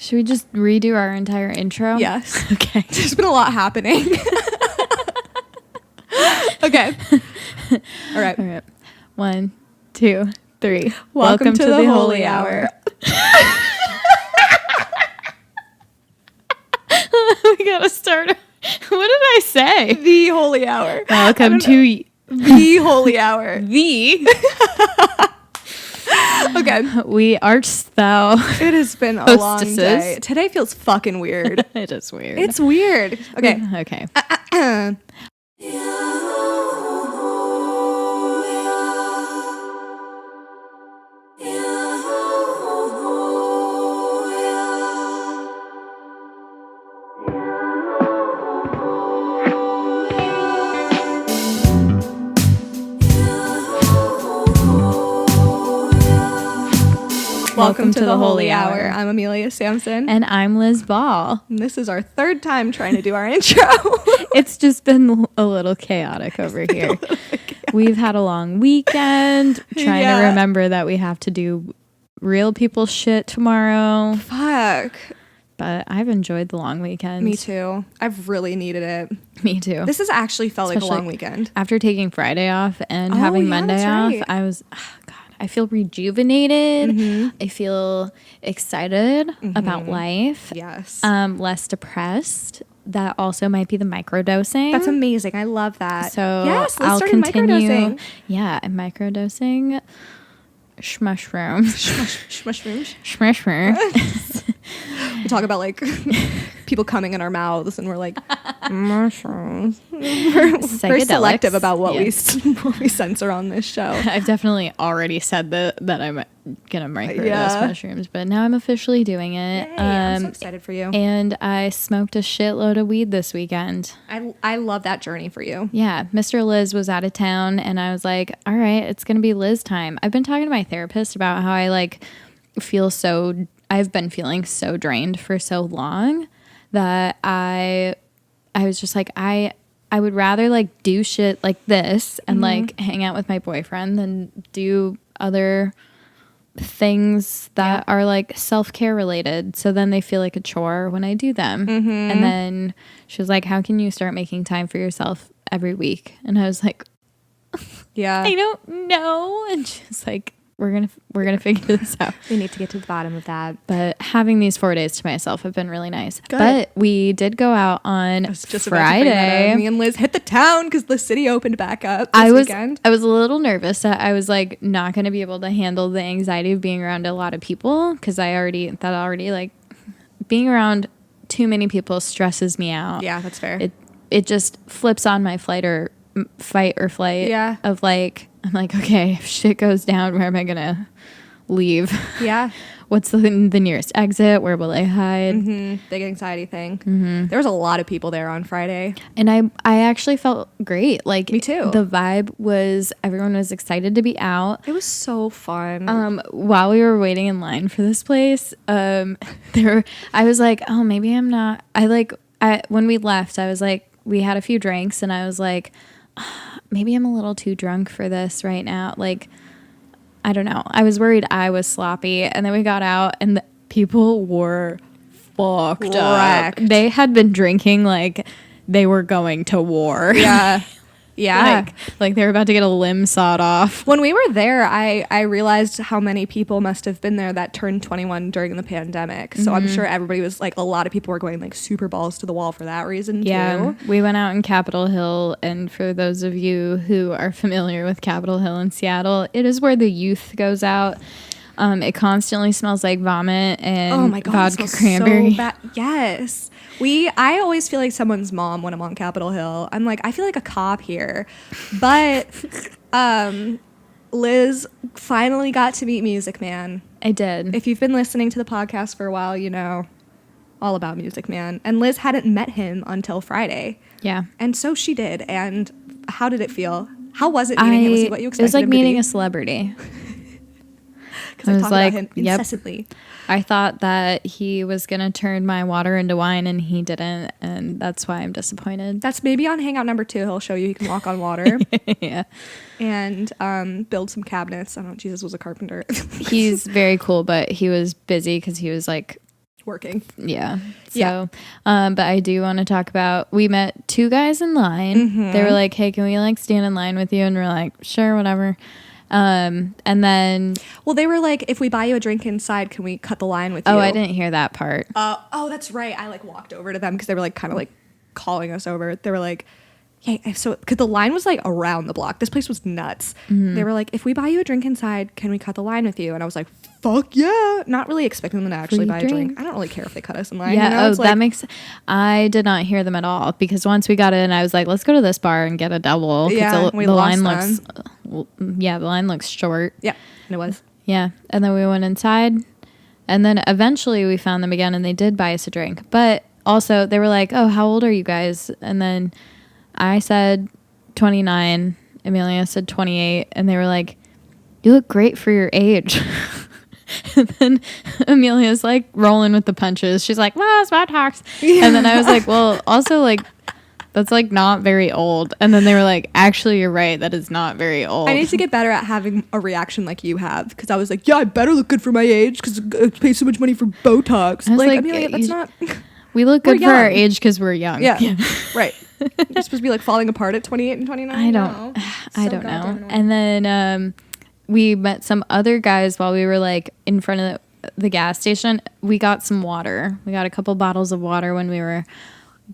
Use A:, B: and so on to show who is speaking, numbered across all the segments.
A: Should we just redo our entire intro?
B: Yes.
A: Okay.
B: There's been a lot happening. Okay. All right.
A: 1, 2, 3.
B: Welcome to the Holy Hour.
A: We gotta start. What did I say?
B: The Holy Hour.
A: Welcome to
B: the Holy Hour.
A: the.
B: Okay.
A: We arts thou.
B: It has been a long day. Today feels fucking weird.
A: It is weird.
B: It's weird. Okay.
A: Okay.
B: Welcome to the Holy Hour. I'm Amelia Sampson.
A: And I'm Liz Ball.
B: And this is our third time trying to do our intro.
A: It's just been a little chaotic over here. We've had a long weekend trying to remember that we have to do real people shit tomorrow.
B: Fuck.
A: But I've enjoyed the long weekend.
B: Me too. I've really needed it.
A: Me too.
B: This has actually felt like a long weekend.
A: After taking Friday off and having Monday off, I was, I feel rejuvenated. Mm-hmm. I feel excited about life.
B: Yes.
A: Less depressed. That also might be the microdosing.
B: That's amazing. I love that.
A: So
B: yes, let's
A: I'll
B: start
A: continue.
B: Microdosing.
A: Yeah, microdosing. Shmushrooms.
B: Shmushrooms.
A: Shmushrooms.
B: We talk about like people coming in our mouths, and we're like mushrooms. We're very selective about what we censor on this show.
A: I've definitely already said that I'm gonna microdose mushrooms, but now I'm officially doing it.
B: Yay, I'm so excited for you.
A: And I smoked a shitload of weed this weekend.
B: I love that journey for you.
A: Yeah, Mr. Liz was out of town, and I was like, all right, it's gonna be Liz time. I've been talking to my therapist about how I like feel so. I've been feeling so drained for so long that I was just like, I would rather like do shit like this and like hang out with my boyfriend than do other things that are like self-care related. So then they feel like a chore when I do them. And then she was like, how can you start making time for yourself every week? And I was like, I don't know. And she's like, we're gonna figure this out.
B: We need to get to the bottom of that.
A: But having these 4 days to myself have been really nice.
B: Good.
A: But we did go out on Friday.
B: Me and Liz hit the town because the city opened back up this weekend.
A: I was a little nervous that I was like not going to be able to handle the anxiety of being around a lot of people because I already like being around too many people stresses me out.
B: Yeah, that's fair.
A: It just flips on my fight or flight.
B: Yeah.
A: Of like. I'm like, okay, if shit goes down, where am I going to leave?
B: Yeah.
A: What's the nearest exit? Where will I hide?
B: Big anxiety thing. There was a lot of people there on Friday.
A: And I actually felt great. Like,
B: me too.
A: The vibe was, everyone was excited to be out.
B: It was so fun.
A: While we were waiting in line for this place, I was like, oh, maybe I'm not. When we left, I was like, we had a few drinks and I was like, maybe I'm a little too drunk for this right now. Like, I don't know. I was worried I was sloppy. And then we got out and the people were fucked up. They had been drinking like they were going to war.
B: Yeah. Yeah.
A: like they were about to get a limb sawed off.
B: When we were there, I realized how many people must have been there that turned 21 during the pandemic. So I'm sure everybody was like, a lot of people were going like super balls to the wall for that reason too.
A: We went out in Capitol Hill, and for those of you who are familiar with Capitol Hill in Seattle, it is where the youth goes out. It constantly smells like vomit and vodka cranberry.
B: So bad. Yes. I always feel like someone's mom when I'm on Capitol Hill. I'm like, I feel like a cop here. But Liz finally got to meet Music Man.
A: I did.
B: If you've been listening to the podcast for a while, you know all about Music Man. And Liz hadn't met him until Friday.
A: Yeah.
B: And so she did. And how did it feel? How was it meeting him? Was he what you expected?
A: It was like
B: him
A: meeting
B: to be?
A: A celebrity.
B: Because I talk about him incessantly.
A: Yep. I thought that he was going to turn my water into wine, and he didn't, and that's why I'm disappointed.
B: That's maybe on Hangout number 2. He'll show you he can walk on water.
A: Yeah.
B: And build some cabinets. I don't know. Jesus was a carpenter.
A: He's very cool, but he was busy because he was like
B: working.
A: Yeah. So, but I do want to talk about, we met 2 guys in line. They were like, hey, can we like stand in line with you? And we're like, sure, whatever. And then,
B: well, they were like, if we buy you a drink inside, can we cut the line with you?
A: oh, I didn't hear that part.
B: Oh, that's right. I like walked over to them because they were like kind of like calling us over. They were like, yeah, so because the line was like around the block. This place was nuts. They were like, if we buy you a drink inside, can we cut the line with you? And I was like, fuck yeah. Not really expecting them to actually buy a drink. I don't really care if they cut us in line.
A: Yeah.
B: You know?
A: Oh, that makes, I did not hear them at all because once we got in, I was like, let's go to this bar and get a double.
B: Yeah,
A: the line looks, the line looks short.
B: Yeah, and it was.
A: Yeah. And then we went inside and then eventually we found them again and they did buy us a drink. But also they were like, oh, how old are you guys? And then I said 29. Amelia said 28. And they were like, you look great for your age. And then Amelia's like rolling with the punches. She's like, well, it's Botox. Yeah. And then I was like, well, also like, that's like not very old. And then they were like, actually, you're right. That is not very old.
B: I need to get better at having a reaction like you have. Because I was like, yeah, I better look good for my age because I pay so much money for Botox.
A: Like
B: Amelia, that's not...
A: We look good for our age because we're young.
B: Yeah, right. You're supposed to be like falling apart at 28 and 29.
A: I don't know. And then we met some other guys while we were like in front of the gas station. We got some water. We got a couple bottles of water when we were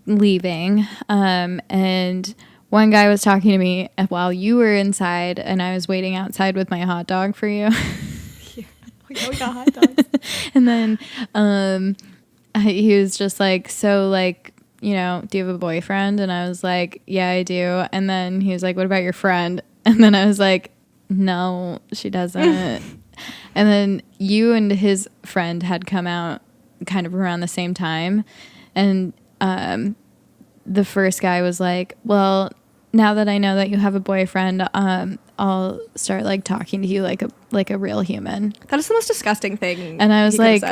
A: leaving. And one guy was talking to me while you were inside, and I was waiting outside with my hot dog for you.
B: Yeah, we got hot dogs.
A: And then he was just like, so like, you know, do you have a boyfriend? And I was like, yeah, I do. And then he was like, what about your friend? And then I was like, no, she doesn't. And then you and his friend had come out kind of around the same time. And the first guy was like, well, now that I know that you have a boyfriend, I'll start like talking to you like a real human.
B: That is the most disgusting thing.
A: And I was like,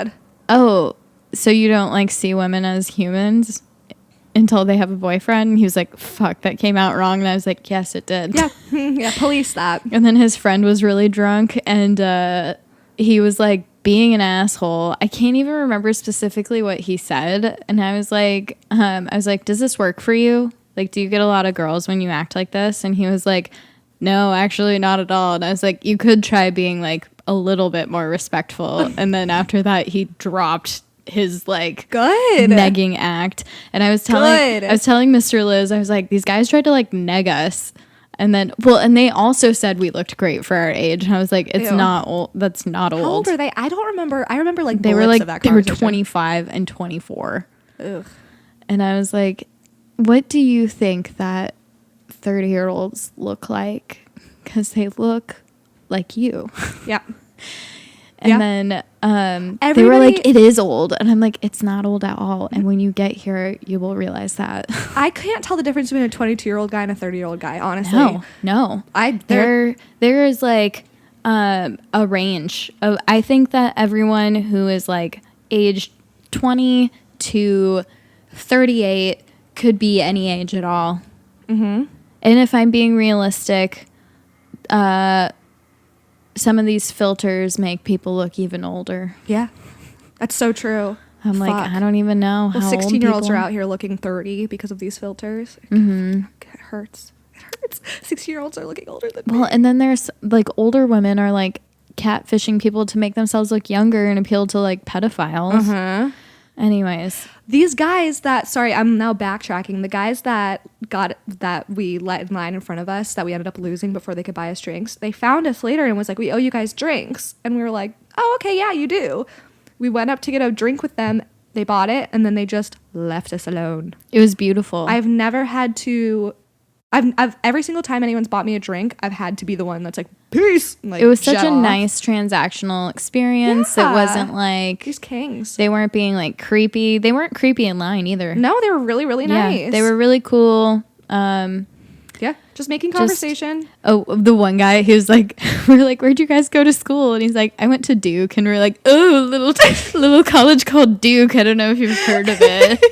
A: oh, so you don't like see women as humans until they have a boyfriend? And he was like, fuck, that came out wrong. And I was like, yes, it did.
B: Yeah. Yeah. Police that.
A: And then his friend was really drunk and he was like being an asshole. I can't even remember specifically what he said. And I was like, does this work for you? Like, do you get a lot of girls when you act like this? And he was like, no, actually not at all. And I was like, you could try being like a little bit more respectful. And then after that, he dropped his like negging act. And I was telling Mr. Liz, I was like, these guys tried to like neg us. And then, well, and they also said we looked great for our age. And I was like, it's not old. That's not old.
B: How old are they? I don't remember. I remember like
A: they were like, they were 25 and 24. Ugh. And I was like, what do you think that 30-year-olds look like? Because they look like you.
B: Yeah.
A: And then they were like, it is old. And I'm like, it's not old at all. And when you get here, you will realize that.
B: I can't tell the difference between a 22-year-old guy and a 30-year-old guy, honestly.
A: No. There is like a range of, I think that everyone who is like aged 20 to 38 could be any age at all. Mm-hmm. And if I'm being realistic, some of these filters make people look even older.
B: Yeah, that's so true.
A: I'm like, I don't even know how
B: 16-year-olds are out here looking 30 because of these filters. Mm-hmm. It hurts. It hurts. 16-year-olds are looking older than me.
A: Well, and then there's like older women are like catfishing people to make themselves look younger and appeal to like pedophiles. Uh-huh. Anyways,
B: these guys I'm now backtracking. The guys that we let in line in front of us that we ended up losing before they could buy us drinks, they found us later and was like, we owe you guys drinks. And we were like, oh, okay, yeah, you do. We went up to get a drink with them. They bought it and then they just left us alone.
A: It was beautiful.
B: I've never had to... I've every single time anyone's bought me a drink, I've had to be the one that's like, peace. Like,
A: it was such a nice transactional experience. Yeah. It wasn't like
B: these kings.
A: They weren't being like creepy. They weren't creepy in line either.
B: No, they were really, really nice.
A: They were really cool.
B: Yeah, just making conversation.
A: The one guy, he was like, we're like, where'd you guys go to school? And he's like, I went to Duke. And we're like, oh, little college called Duke. I don't know if you've heard of it.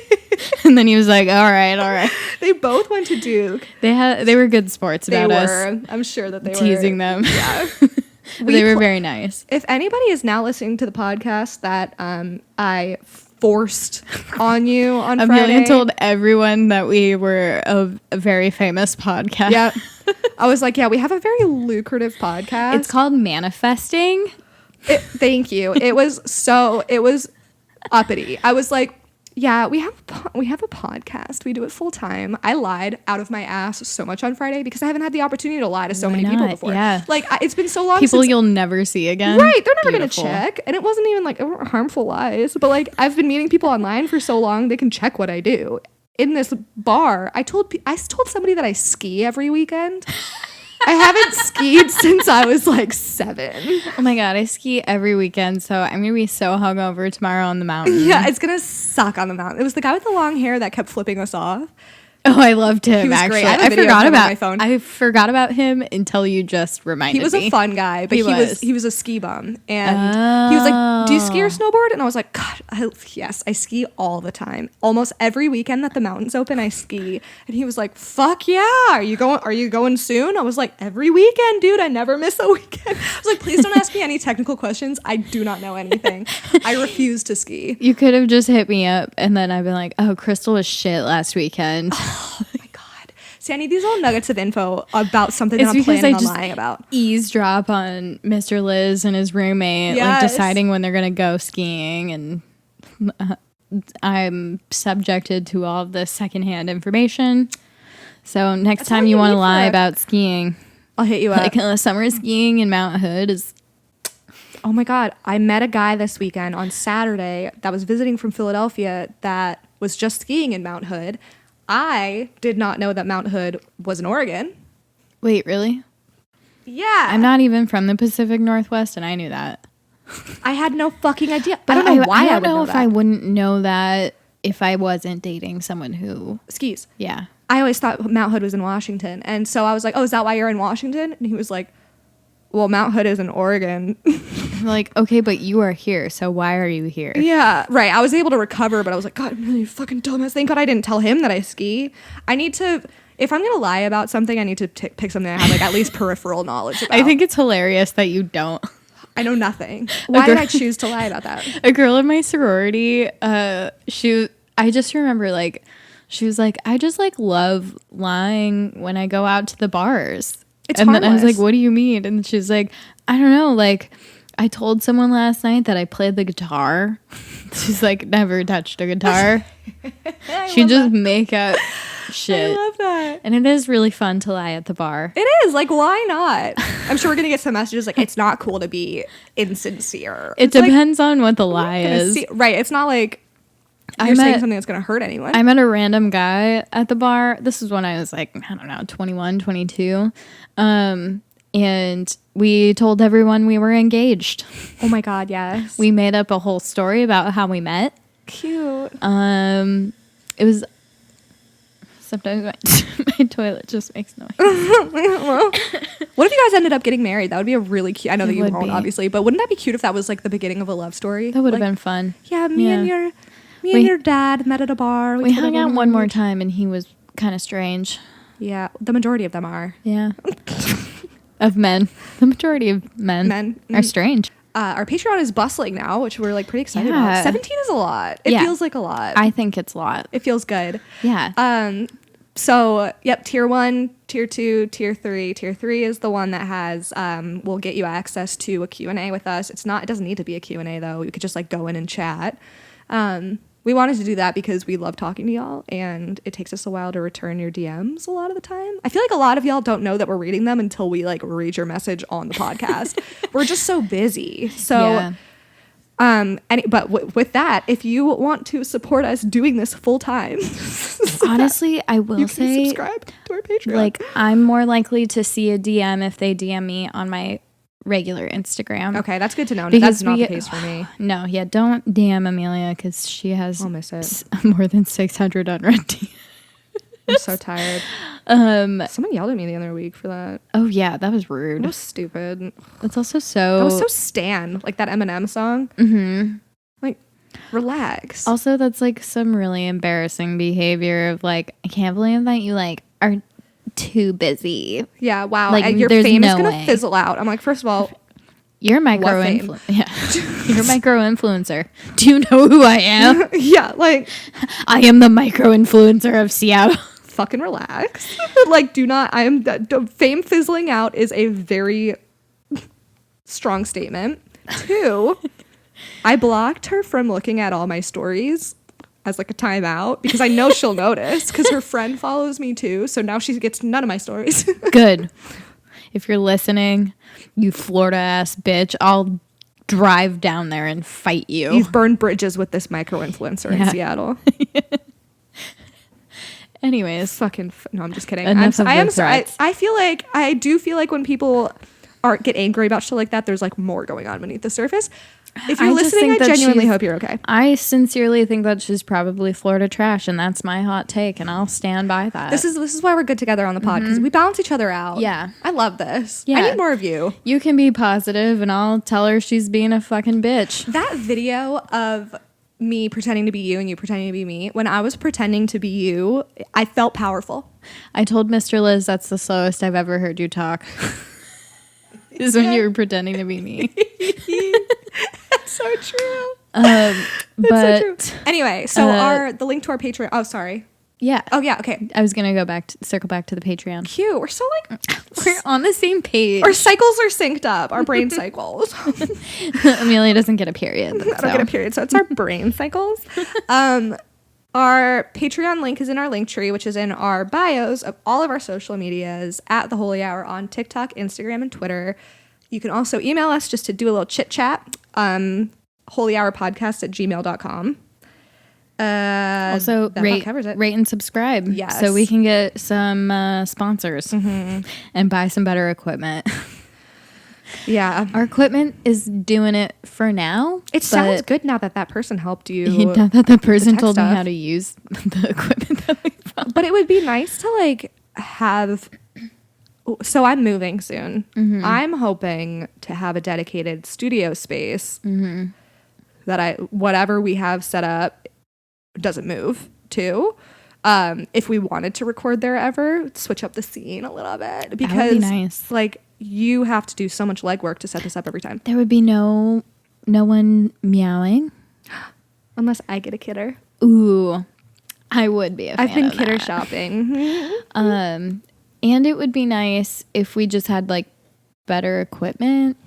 A: And then he was like, all right.
B: They both went to Duke.
A: They were good sports about us.
B: I'm sure that they
A: teasing
B: were.
A: Them. Yeah. They were very nice.
B: If anybody is now listening to the podcast that I forced on you on
A: Amelia
B: Friday.
A: told everyone that we were a very famous podcast.
B: Yeah. I was like, yeah, we have a very lucrative podcast.
A: It's called Manifesting.
B: Thank you. It was uppity. I was like, yeah, we have a podcast. We do it full time. I lied out of my ass so much on Friday because I haven't had the opportunity to lie to so many people before.
A: Yeah.
B: Like it's been so long.
A: People you'll never see again.
B: Right. They're never going to check. And it wasn't even like harmful lies. But like I've been meeting people online for so long, they can check what I do. In this bar, I told somebody that I ski every weekend. I haven't skied since I was like 7.
A: Oh my God, I ski every weekend, so I'm going to be so hungover tomorrow on the mountain.
B: Yeah, it's going to suck on the mountain. It was the guy with the long hair that kept flipping us off.
A: Oh, I loved him.
B: He was
A: actually.
B: great. I have a video of him on my phone.
A: I forgot about him until you just reminded me.
B: He was a fun guy, but he was a ski bum, and he was like, "Do you ski or snowboard?" And I was like, "God, yes, I ski all the time. Almost every weekend that the mountain's open, I ski." And he was like, "Fuck yeah, are you going soon?" I was like, "Every weekend, dude. I never miss a weekend." I was like, "Please don't ask me any technical questions. I do not know anything. I refuse to ski."
A: You could have just hit me up, and then I've been like, "Oh, Crystal was shit last weekend."
B: Oh my God. See, I need these little nuggets of info about something that I'm planning on lying about.
A: Eavesdrop on Mr. Liz and his roommate, like deciding when they're going to go skiing. And I'm subjected to all of this secondhand information. So next time you want to lie about skiing,
B: I'll hit you up.
A: Like summer skiing in Mount Hood is...
B: Oh my God. I met a guy this weekend on Saturday that was visiting from Philadelphia that was just skiing in Mount Hood. I did not know that Mount Hood was in Oregon.
A: Wait, really?
B: Yeah.
A: I'm not even from the Pacific Northwest, and I knew that.
B: I had no fucking idea. But I don't know why I would know that.
A: I wouldn't know that if I wasn't dating someone who...
B: skis.
A: Yeah.
B: I always thought Mount Hood was in Washington. And so I was like, "Oh, is that why you're in Washington?" And he was like, "Well, Mount Hood is in Oregon."
A: I'm like, okay, but you are here, so why are you here?
B: Yeah, right. I was able to recover, but I was like, "God, you fucking dumbass." Thank God I didn't tell him that I ski. I need to, if I'm going to lie about something, I need to pick something I have like at least peripheral knowledge about.
A: I think it's hilarious that you don't.
B: I know nothing. Why did I choose to lie about that?
A: A girl in my sorority, I just remember like, she was like, "I just like love lying when I go out to the bars."
B: It's
A: and
B: harmless.
A: Then I was like, "What do you mean?" And she's like, "I don't know, like I told someone last night that I played the guitar." She's like, never touched a guitar. She just make up shit.
B: I love that.
A: And it is really fun to lie at the bar.
B: It is. Like, why not? I'm sure we're going to get some messages like, it's not cool to be insincere.
A: It depends on what the lie is.
B: Right. It's not like you're saying something that's going to hurt anyone.
A: I met a random guy at the bar. This was when I was like, I don't know, 21, 22. And we told everyone we were engaged.
B: Oh my God, yes.
A: We made up a whole story about how we met.
B: Cute.
A: It was... Sometimes my toilet just makes noise.
B: What if you guys ended up getting married? That would be a really cute... I know that you won't, obviously, but wouldn't that be cute if that was like the beginning of a love story?
A: That would have been fun.
B: Yeah, me and your dad met at a bar.
A: We hung out one more time and he was kind of strange.
B: Yeah, the majority of them are.
A: Yeah. Of men. The majority of men are strange.
B: Our Patreon is bustling now, which we're like pretty excited about. 17 is a lot. It feels like a lot.
A: I think it's a lot.
B: It feels good.
A: Yeah.
B: So, yep, tier 1, tier 2, tier 3. Tier 3 is the one that has, will get you access to a Q&A with us. It doesn't need to be a Q&A though. You could just like go in and chat. We wanted to do that because we love talking to y'all and it takes us a while to return your DMs a lot of the time. I feel like a lot of y'all don't know that we're reading them until we like read your message on the podcast. We're just so busy. So, but with that, if you want to support us doing this full time,
A: honestly, I will say
B: subscribe to our Patreon.
A: Like, I'm more likely to see a DM if they DM me on my regular Instagram.
B: Okay, that's good to know.
A: Because
B: that's not the case for me.
A: No, yeah, don't DM Amelia because she has
B: I'll miss it.
A: More than 600 unread DMs.
B: I'm so tired. Someone yelled at me the other week for that.
A: Oh yeah, that was rude.
B: That was stupid.
A: That's also
B: That was so Stan, like that Eminem song.
A: Mm-hmm.
B: Like, relax.
A: Also, that's like some really embarrassing behavior of like, I can't believe that you like are too busy.
B: Yeah, wow.
A: Like,
B: and your
A: there's
B: fame is
A: no
B: gonna
A: way.
B: fizzle out. I'm like, first of all,
A: You're a
B: What fame?
A: You're a micro-influencer. Do you know who I am?
B: Yeah, like
A: I am the micro-influencer of Seattle.
B: fucking relax. Like, do not. I am fame fizzling out is a very strong statement. 2, I blocked her from looking at all my stories as like a timeout because I know she'll notice because her friend follows me too. So now she gets none of my stories.
A: Good. If you're listening, you Florida ass bitch, I'll drive down there and fight you.
B: You've burned bridges with this micro-influencer in Seattle.
A: Anyways.
B: No, I'm just kidding.
A: Enough of
B: I am
A: the
B: sorry.
A: threats.
B: I do feel like when people get angry about shit like that, there's like more going on beneath the surface. If you're
A: I just
B: listening,
A: think
B: I
A: that
B: genuinely hope you're okay.
A: I sincerely think that she's probably Florida trash, and that's my hot take, and I'll stand by that.
B: This is why we're good together on the pod because we balance each other out.
A: Yeah.
B: I love this.
A: Yeah.
B: I need more of you.
A: You can be positive, and I'll tell her she's being a fucking bitch.
B: That video of me pretending to be you and you pretending to be me, when I was pretending to be you, I felt powerful.
A: I told Mr. Liz that's the slowest I've ever heard you talk. Is when you were pretending to be me.
B: That's so true.
A: But
B: so true. Anyway, so the link to our Patreon. Oh, sorry.
A: yeah.
B: Oh yeah. Okay.
A: I was gonna circle back to the Patreon.
B: Cute. We're so like
A: We're on the same page.
B: our cycles are synced up. Our brain cycles.
A: Amelia doesn't get a period.
B: I don't get a period, so it's our brain cycles. Our Patreon link is in our link tree, which is in our bios of all of our social medias at The Holy Hour on TikTok, Instagram, and Twitter. You can also email us just to do a little chit chat. hoelyhourpodcast@gmail.com.
A: Also, rate and subscribe.
B: Yes.
A: So we can get some sponsors and buy some better equipment.
B: Yeah.
A: Our equipment is doing it for now.
B: It sounds good now that person helped you.
A: Not that the person
B: tech
A: told me
B: stuff.
A: how to use the equipment that we found.
B: But it would be nice to like have. So I'm moving soon. I'm hoping to have a dedicated studio space that whatever we have set up doesn't move to. If we wanted to record there ever, switch up the scene a little bit because
A: That would be nice.
B: Like you have to do so much legwork to set this up every time.
A: There would be no one meowing.
B: Unless I get a kidder.
A: Ooh, I would be a fan
B: I've been
A: of
B: kidder
A: that.
B: shopping.
A: And it would be nice if we just had like better equipment.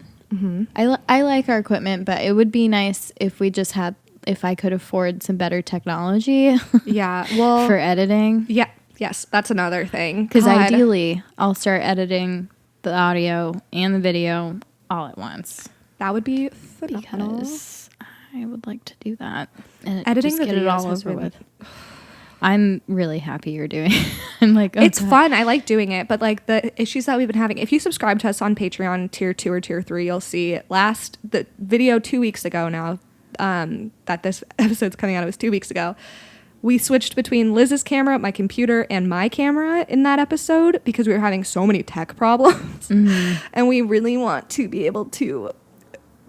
A: I like our equipment, but it would be nice if we just had, if I could afford some better technology
B: Yeah. Well,
A: for editing.
B: yeah. Yes. That's another thing.
A: Because
B: God.
A: ideally, I'll start editing the audio and the video all at once.
B: That would be phenomenal.
A: Because I would like to do that. And
B: Editing
A: just
B: the
A: get it
B: videos
A: all
B: has
A: over
B: been-
A: with. I'm really happy you're doing it. I'm like, oh,
B: It's
A: God.
B: fun. I like doing it, but like the issues that we've been having. If you subscribe to us on Patreon, tier 2 or tier 3, you'll see the video 2 weeks ago now. That this episode's coming out. It was 2 weeks ago. We switched between Liz's camera, my computer, and my camera in that episode because we were having so many tech problems, and we really want to be able to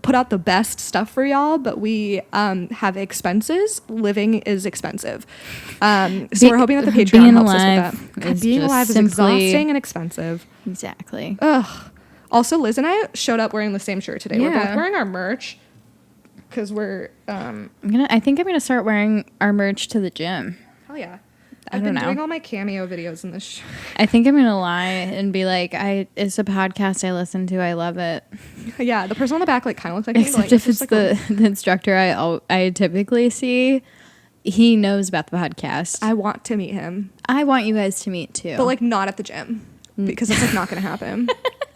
B: put out the best stuff for y'all, but we have expenses. Living is expensive. So we're hoping that the Patreon
A: being
B: helps us
A: alive
B: with that. God,
A: is
B: being
A: just
B: alive is
A: simply-
B: exhausting and expensive.
A: Exactly.
B: Ugh. Also, Liz and I showed up wearing the same shirt today. We're
A: Yeah.
B: both wearing our merch because we're
A: I think I'm gonna start wearing our merch to the gym.
B: hell yeah.
A: I
B: I've
A: don't
B: been
A: know.
B: doing all my cameo videos in this shirt.
A: I think I'm gonna lie and be like, it's a podcast I listen to. I love it.
B: Yeah, the person on the back like kind of looks like me.
A: Except
B: Like,
A: if
B: just
A: it's
B: like
A: the instructor I typically see, he knows about the podcast.
B: I want to meet him,
A: I want you guys to meet too.
B: but like not at the gym because it's like not going to happen.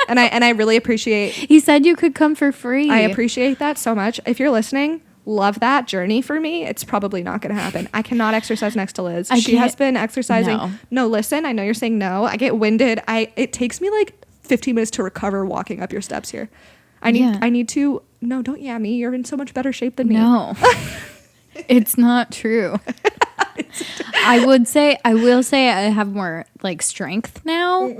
B: And I really appreciate.
A: he said you could come for free.
B: I appreciate that so much. If you're listening, love that journey for me. It's probably not going to happen. I cannot exercise next to Liz. She has been exercising. No, listen, I know you're saying no. I get winded. It takes me like 15 minutes to recover walking up your steps here. I need to. No, don't yeah me. You're in so much better shape than me.
A: No, it's not true. I will say I have more like strength now,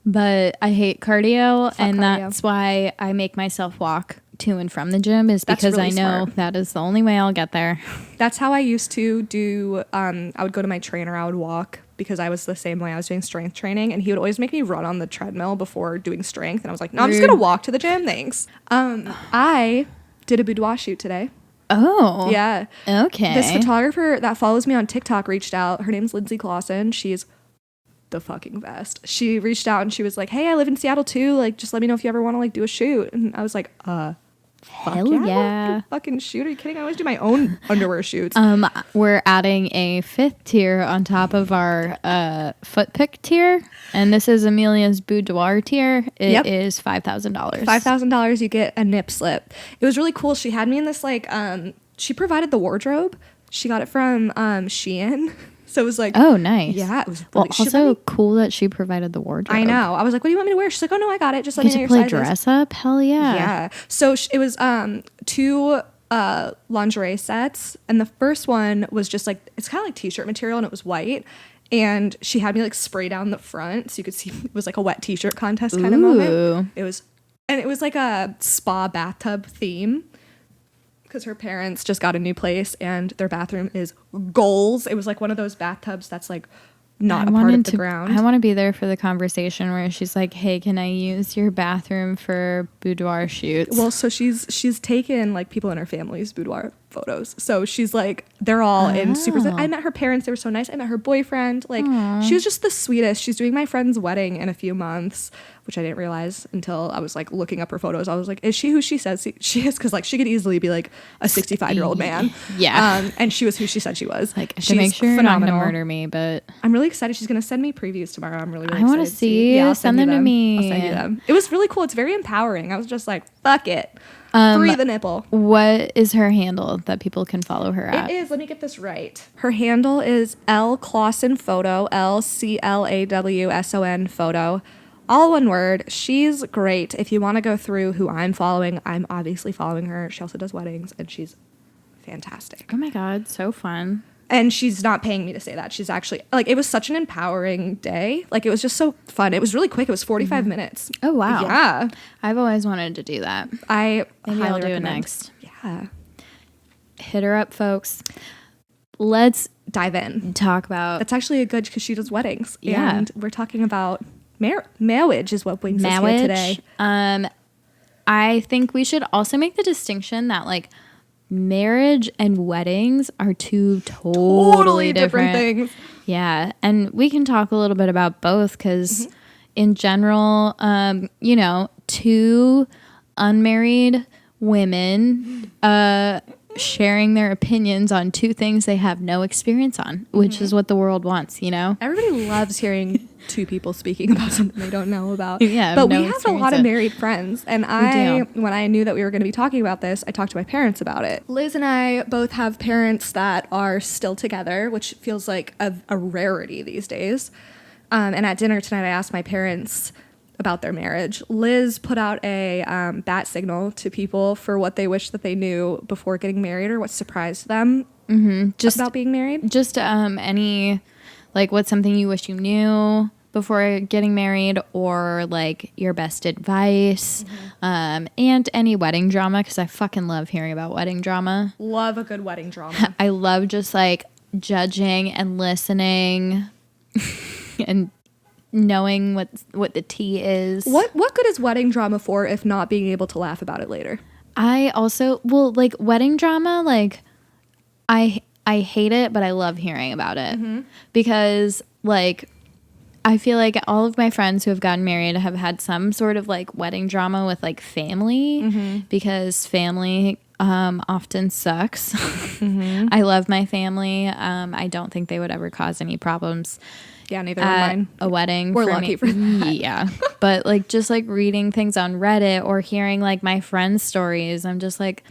A: but I hate cardio, and
B: cardio.
A: that's why I make myself walk to and from the gym is
B: That's
A: because
B: really
A: I know
B: smart.
A: that is the only way I'll get there.
B: That's how I used to do. I would go to my trainer. I would walk because I was the same way. I was doing strength training, and he would always make me run on the treadmill before doing strength. And I was like, no, I'm just going to walk to the gym. Thanks. I did a boudoir shoot today.
A: Oh.
B: Yeah.
A: Okay.
B: This photographer that follows me on TikTok reached out. Her name's Lindsay Clausen. She's the fucking best. She reached out and she was like, hey, I live in Seattle too. Like, just let me know if you ever want to like do a shoot. And I was like,
A: hell yeah.
B: Fucking shoot. Are you kidding? I always do my own underwear shoots.
A: We're adding a 5th tier on top of our foot pick tier. And this is Amelia's boudoir tier. It is $5,000.
B: $5,000, you get a nip slip. It was really cool. She had me in this like, she provided the wardrobe. She got it from Shein. So it was like,
A: oh, nice.
B: Yeah, it was
A: really, well, also cool that she provided the wardrobe.
B: I know. I was like, what do you want me to wear? She's like, oh no, I got it. Just let me know your
A: play
B: sizes.
A: Dress up? Hell yeah.
B: Yeah. So it was 2 lingerie sets, and the first one was just like, it's kind of like t-shirt material, and it was white. And she had me like spray down the front so you could see it was like a wet t-shirt contest kind of moment. It was like a spa bathtub theme. Because her parents just got a new place and their bathroom is goals. It was like one of those bathtubs that's like not a part of the ground.
A: I want to be there for the conversation where she's like, hey, can I use your bathroom for boudoir shoots?
B: Well, so she's taken like people in her family's boudoir photos. So she's like, they're all in super. I met her parents. They were so nice. I met her boyfriend. Like, she was just the sweetest. She's doing my friend's wedding in a few months, which I didn't realize until I was like looking up her photos. I was like, is she who she says she is? Because like she could easily be like a 65-year-old man.
A: Yeah.
B: And she was who she said she was.
A: Like, to make sure you're not going to murder me, but
B: I'm really excited. She's going to send me previews tomorrow. I'm really
A: I want to see. Yeah, send them to me.
B: I'll send you them. It was really cool. It's very empowering. I was just like, fuck it. Free the nipple.
A: What is her handle that people can follow her at?
B: It is. Let me get this right. Her handle is L Clausen Photo. LCLAWSON Photo. All one word. She's great. If you want to go through who I'm following, I'm obviously following her. She also does weddings, and she's fantastic.
A: Oh my God, so fun.
B: And she's not paying me to say that. She's actually, like, it was such an empowering day. Like, it was just so fun. It was really quick. It was 45 minutes.
A: Oh, wow.
B: Yeah.
A: I've always wanted to do that.
B: Maybe
A: I'll do it next.
B: Yeah.
A: Hit her up, folks. Let's
B: dive in.
A: Talk about...
B: That's actually a good, because she does weddings.
A: Yeah.
B: And we're talking about marriage is what brings us here today.
A: I think we should also make the distinction that, like, marriage and weddings are two totally different
B: things.
A: Yeah. And we can talk a little bit about both because in general, you know, 2 unmarried women sharing their opinions on 2 things they have no experience on, which is what the world wants, you know?
B: Everybody loves hearing 2 people speaking about something they don't know about.
A: Yeah,
B: but we have a lot of married friends. And when I knew that we were going to be talking about this, I talked to my parents about it. Liz and I both have parents that are still together, which feels like a rarity these days. And at dinner tonight, I asked my parents about their marriage. Liz put out a bat signal to people for what they wish that they knew before getting married or what surprised them about being married.
A: Just any... Like, what's something you wish you knew before getting married, or like your best advice, and any wedding drama, because I fucking love hearing about wedding drama.
B: Love a good wedding drama.
A: I love just like judging and listening and knowing what the tea is.
B: What good is wedding drama for if not being able to laugh about it later?
A: I also, well, like wedding drama, like I hate it, but I love hearing about it because, like, I feel like all of my friends who have gotten married have had some sort of, like, wedding drama with, like, family because family often sucks. I love my family. I don't think they would ever cause any problems.
B: Yeah, neither would mine.
A: A wedding.
B: We're lucky for that.
A: Yeah. But, like, just, like, reading things on Reddit or hearing, like, my friends' stories, I'm just like,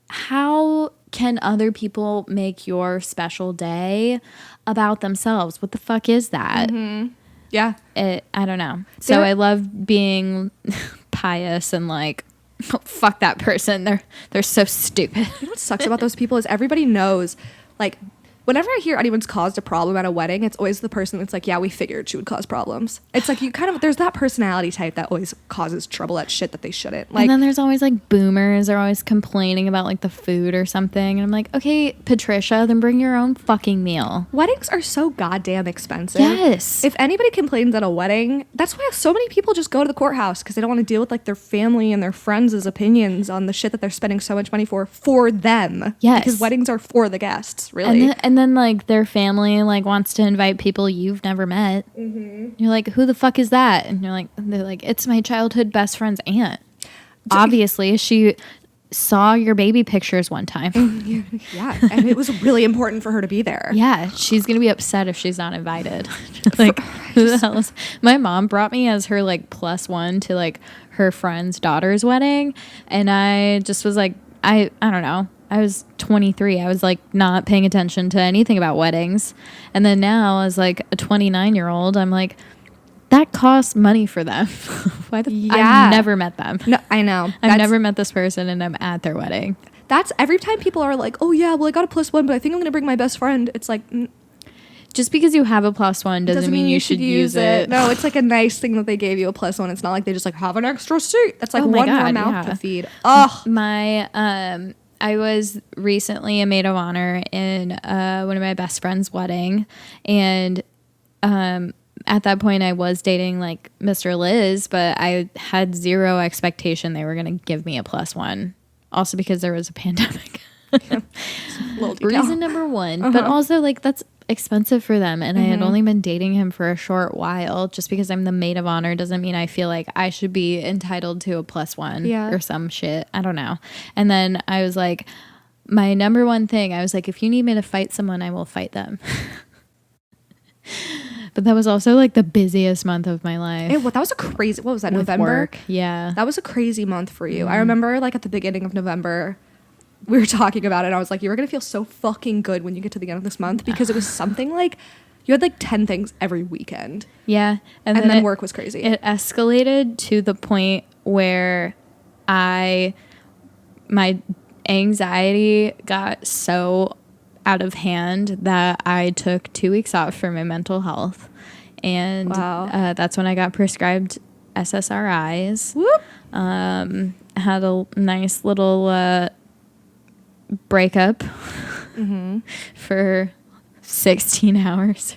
A: how can other people make your special day about themselves? What the fuck is that?
B: Yeah.
A: I don't know. So I love being pious and like, oh, fuck that person. They're so stupid.
B: You know what sucks about those people is everybody knows, like, whenever I hear anyone's caused a problem at a wedding, it's always the person that's like, yeah, we figured she would cause problems. It's like you kind of, there's that personality type that always causes trouble at shit that they shouldn't. Like,
A: and then there's always like boomers are always complaining about like the food or something. And I'm like, okay, Patricia, then bring your own fucking meal.
B: Weddings are so goddamn expensive.
A: Yes.
B: If anybody complains at a wedding, that's why so many people just go to the courthouse because they don't want to deal with like their family and their friends' opinions on the shit that they're spending so much money for them.
A: Yes.
B: Because weddings are for the guests, really.
A: And then like their family like wants to invite people you've never met. Mm-hmm. You're like, who the fuck is that? And they're like, it's my childhood best friend's aunt. Obviously, she saw your baby pictures one time.
B: Yeah, and it was really important for her to be there.
A: Yeah, she's gonna be upset if she's not invited. Like, who the hell is? My mom brought me as her like +1 to like her friend's daughter's wedding, and I just was like, I don't know. I was 23. I was like not paying attention to anything about weddings. And then now as like a 29-year-old, I'm like, that costs money for them. Why I've never met them.
B: No, I know.
A: I've never met this person and I'm at their wedding.
B: That's every time people are like, oh yeah, well I got a +1, but I think I'm going to bring my best friend. It's like,
A: just because you have a +1 doesn't mean you should use it.
B: No, it's like a nice thing that they gave you a +1. It's not like they just like have an extra seat. That's like one more mouth to feed. Oh,
A: I was recently a maid of honor in one of my best friend's wedding, and at that point I was dating like Mr. Liz, but I had zero expectation they were going to give me a +1. Also because there was a pandemic. Reason number one. But also like that's expensive for them, and I had only been dating him for a short while. Just because I'm the maid of honor doesn't mean I feel like I should be entitled to a +1 or some shit. I don't know. And then I was like, my number one thing, I was like, if you need me to fight someone, I will fight them. But that was also like the busiest month of my life.
B: That was a crazy, what was that,
A: with
B: November?
A: Work. Yeah.
B: That was a crazy month for you. I remember like at the beginning of November, we were talking about it, and I was like, you're going to feel so fucking good when you get to the end of this month, because it was something like, you had like 10 things every weekend.
A: Yeah.
B: And then work was crazy.
A: It escalated to the point where my anxiety got so out of hand that I took 2 weeks off for my mental health. And that's when I got prescribed SSRIs.
B: Whoop.
A: Had a nice little breakup for 16 hours.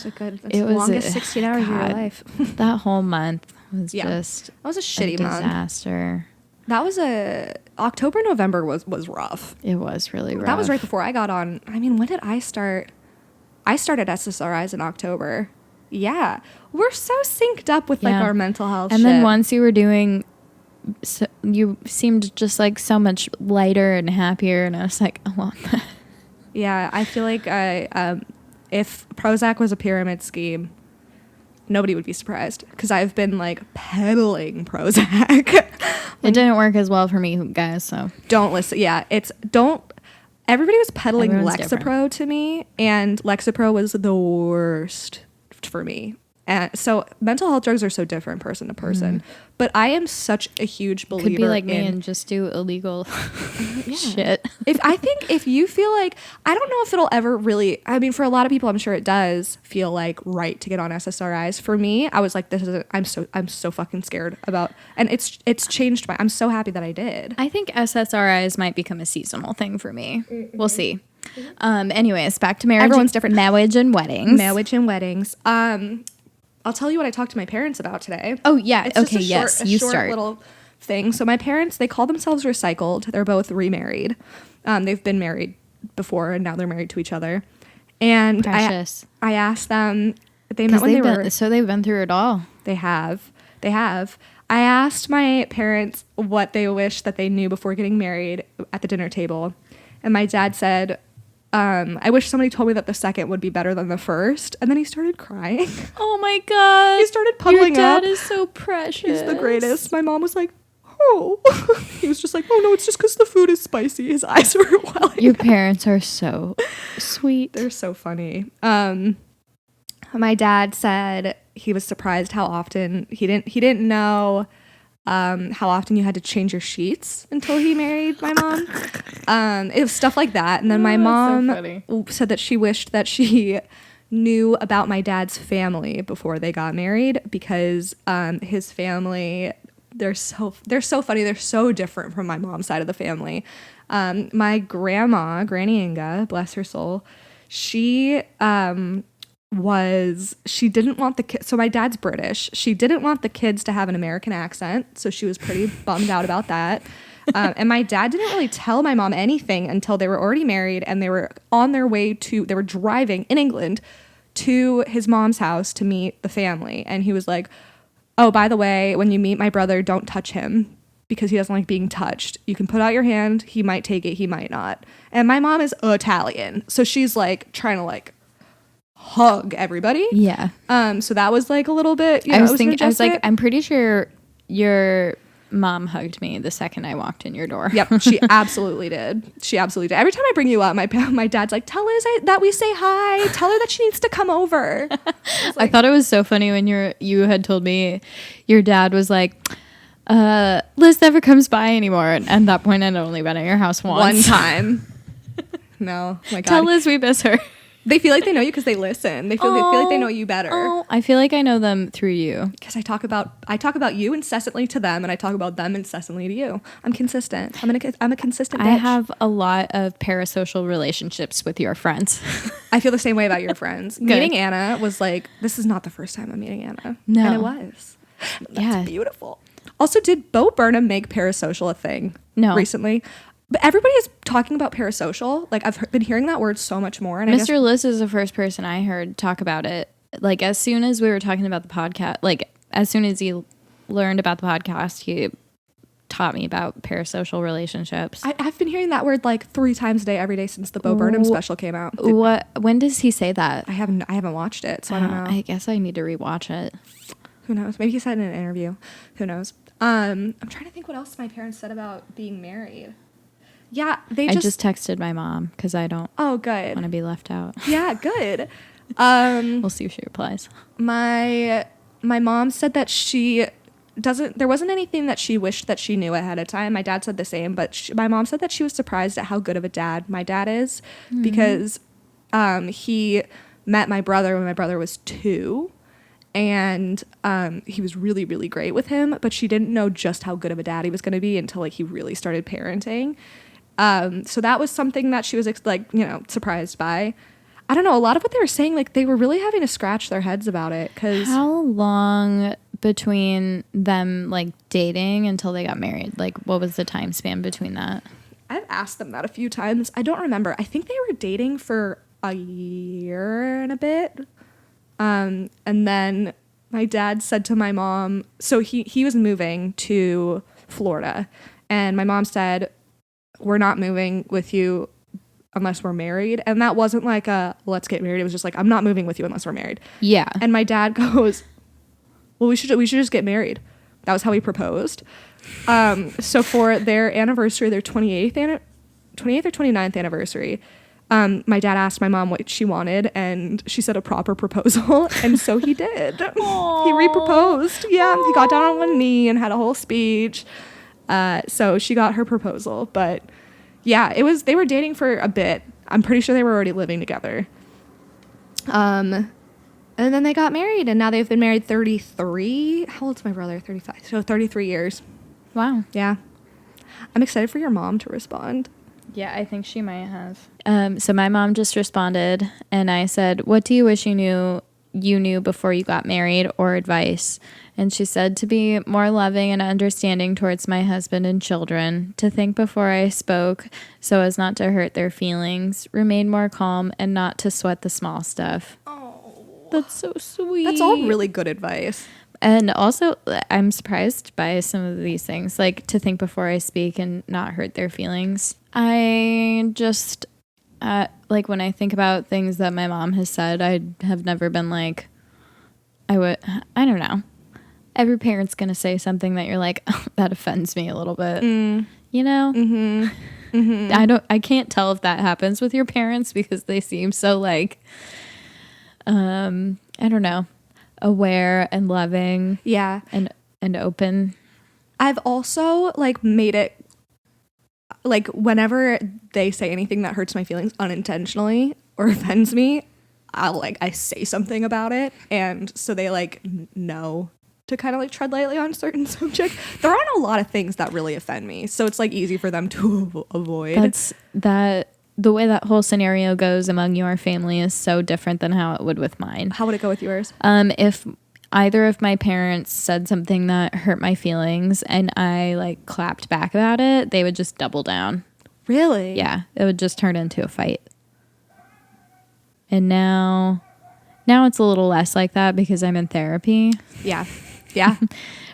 B: That's the longest 16 hours of your life.
A: That whole month was just
B: that was a shitty month.
A: Disaster.
B: That was October, November was rough.
A: It was really rough.
B: That was right before I got on. I mean, when did I start? I started SSRIs in October. Yeah. We're so synced up with like our mental health
A: and
B: shit.
A: then once you were doing, so you seemed just like so much lighter and happier, and I was like, I want that.
B: Yeah, I feel like if Prozac was a pyramid scheme, nobody would be surprised, because I've been like peddling Prozac.
A: It didn't work as well for me, guys, so
B: don't listen. Yeah, everybody was peddling Lexapro different to me, and Lexapro was the worst for me. And so mental health drugs are so different person to person. But I am such a huge believer.
A: Could be like me and just do illegal shit.
B: I think if you feel like, I don't know if it'll ever really, I mean, for a lot of people, I'm sure it does feel like right to get on SSRIs. For me, I was like, I'm so fucking scared about, and it's changed I'm so happy that I did.
A: I think SSRIs might become a seasonal thing for me. We'll see. Anyways, back to marriage.
B: Everyone's different.
A: Marriage and weddings.
B: I'll tell you what I talked to my parents about today.
A: Oh, yeah.
B: It's
A: okay,
B: just a short little thing. So my parents, they call themselves recycled. They're both remarried. They've been married before, and now they're married to each other. And
A: Precious.
B: I asked them, they met when they were...
A: So they've been through it all.
B: They have. I asked my parents what they wish that they knew before getting married at the dinner table. And my dad said... I wish somebody told me that the second would be better than the first. And then he started crying.
A: Oh my God.
B: He started puddling up.
A: Your dad is so precious.
B: He's the greatest. My mom was like, oh. He was just like, oh no, it's just because the food is spicy. His eyes were welling.
A: Your parents are so sweet.
B: They're so funny. My dad said he was surprised how often he didn't know how often you had to change your sheets until he married my mom. It was stuff like that. And then my mom said that she wished that she knew about my dad's family before they got married, because his family, they're so funny. They're so different from my mom's side of the family. My grandma, Granny Inga, bless her soul, she didn't want the kids. So my dad's British. She didn't want the kids to have an American accent, so she was pretty bummed out about that. And my dad didn't really tell my mom anything until they were already married, and they were on their way they were driving in England to his mom's house to meet the family. And he was like, oh, by the way, when you meet my brother, don't touch him, because he doesn't like being touched. You can put out your hand. He might take it. He might not. And my mom is Italian, so she's like trying to like hug everybody.
A: Yeah.
B: So that was like a little bit,
A: I was like, I'm pretty sure your mom hugged me the second I walked in your door.
B: Yep, she absolutely did. Every time I bring you up, my dad's like, tell Liz that we say hi. Tell her that she needs to come over.
A: I thought it was so funny when you had told me your dad was like, Liz never comes by anymore. And at that point, I'd only been at your house once.
B: One time. No, my God.
A: Tell Liz we miss her.
B: They feel like they know you because they listen. They feel like they know you better.
A: Oh, I feel like I know them through you.
B: Because I talk about you incessantly to them, and I talk about them incessantly to you. I'm consistent. I'm a consistent bitch.
A: I have a lot of parasocial relationships with your friends.
B: I feel the same way about your friends. Meeting Anna was like, this is not the first time I'm meeting Anna.
A: No.
B: And it was. That's beautiful. Also, did Bo Burnham make parasocial a thing recently? But everybody is talking about parasocial. Like, I've been hearing that word so much more. And
A: Mr. Liz is the first person I heard talk about it. Like, as soon as we were talking about the podcast, like, as soon as he learned about the podcast, he taught me about parasocial relationships.
B: I've been hearing that word like 3 times a day, every day since the Bo Burnham special came out.
A: When does he say that?
B: I haven't watched it, so I don't know.
A: I guess I need to rewatch it.
B: Who knows? Maybe he said it in an interview. Who knows? I'm trying to think what else my parents said about being married. Yeah, I
A: just texted my mom because I don't want to be left out.
B: Yeah, good.
A: We'll see if she replies.
B: My mom said that there wasn't anything that she wished that she knew ahead of time. My dad said the same, but my mom said that she was surprised at how good of a dad my dad is, because he met my brother when my brother was 2. And he was really, really great with him, but she didn't know just how good of a dad he was going to be until like he really started parenting. So that was something that she was surprised by. I don't know, a lot of what they were saying, like they were really having to scratch their heads about it.
A: How long between them like dating until they got married? Like, what was the time span between that?
B: I've asked them that a few times. I don't remember. I think they were dating for a year and a bit. And then my dad said to my mom, so he was moving to Florida, and my mom said, we're not moving with you unless we're married. And that wasn't like let's get married. It was just like, I'm not moving with you unless we're married.
A: Yeah.
B: And my dad goes, well, we should just get married. That was how he proposed. So for their anniversary, their 28th or 29th anniversary, my dad asked my mom what she wanted, and she said a proper proposal, and so he did. Aww. He re-proposed. Yeah, he got down on one knee and had a whole speech. So she got her proposal, but yeah, they were dating for a bit. I'm pretty sure they were already living together. And then they got married, and now they've been married 33. How old's my brother? 35. So 33 years.
A: Wow.
B: Yeah. I'm excited for your mom to respond.
A: Yeah, I think she might have. So my mom just responded, and I said, what do you wish you knew before you got married, or advice? And she said to be more loving and understanding towards my husband and children, to think before I spoke so as not to hurt their feelings, remain more calm, and not to sweat the small stuff.
B: Oh,
A: that's so sweet.
B: That's all really good advice.
A: And also, I'm surprised by some of these things, like to think before I speak and not hurt their feelings. I just, like when I think about things that my mom has said, I have never been like, I don't know. Every parent's going to say something that you're like, oh, that offends me a little bit, you know? Mm-hmm. Mm-hmm. I can't tell if that happens with your parents because they seem so like, I don't know, aware and loving.
B: Yeah.
A: And open.
B: I've also like made it like whenever they say anything that hurts my feelings unintentionally or offends me, I say something about it, and so they like know to kind of like tread lightly on certain subjects. There aren't a lot of things that really offend me, so it's like easy for them to avoid.
A: The way that whole scenario goes among your family is so different than how it would with mine.
B: How would it go with yours?
A: If either of my parents said something that hurt my feelings and I like clapped back about it, they would just double down.
B: Really?
A: Yeah, it would just turn into a fight. And now it's a little less like that because I'm in therapy.
B: Yeah. Yeah.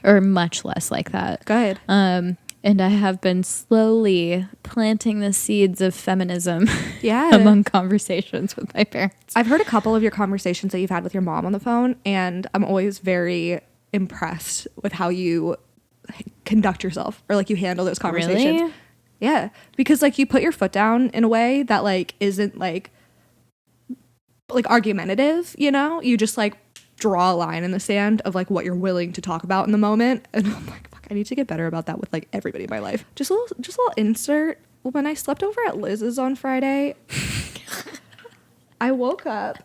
A: Or much less like that.
B: Good.
A: And I have been slowly planting the seeds of feminism
B: Yeah.
A: among conversations with my parents.
B: I've heard a couple of your conversations that you've had with your mom on the phone, and I'm always very impressed with how you conduct yourself or like you handle those conversations.
A: Really?
B: Yeah. Because like you put your foot down in a way that like isn't like argumentative, you know? You just like draw a line in the sand of like what you're willing to talk about in the moment. And I'm like, fuck, I need to get better about that with like everybody in my life. Just a little insert. When I slept over at Liz's on Friday, I woke up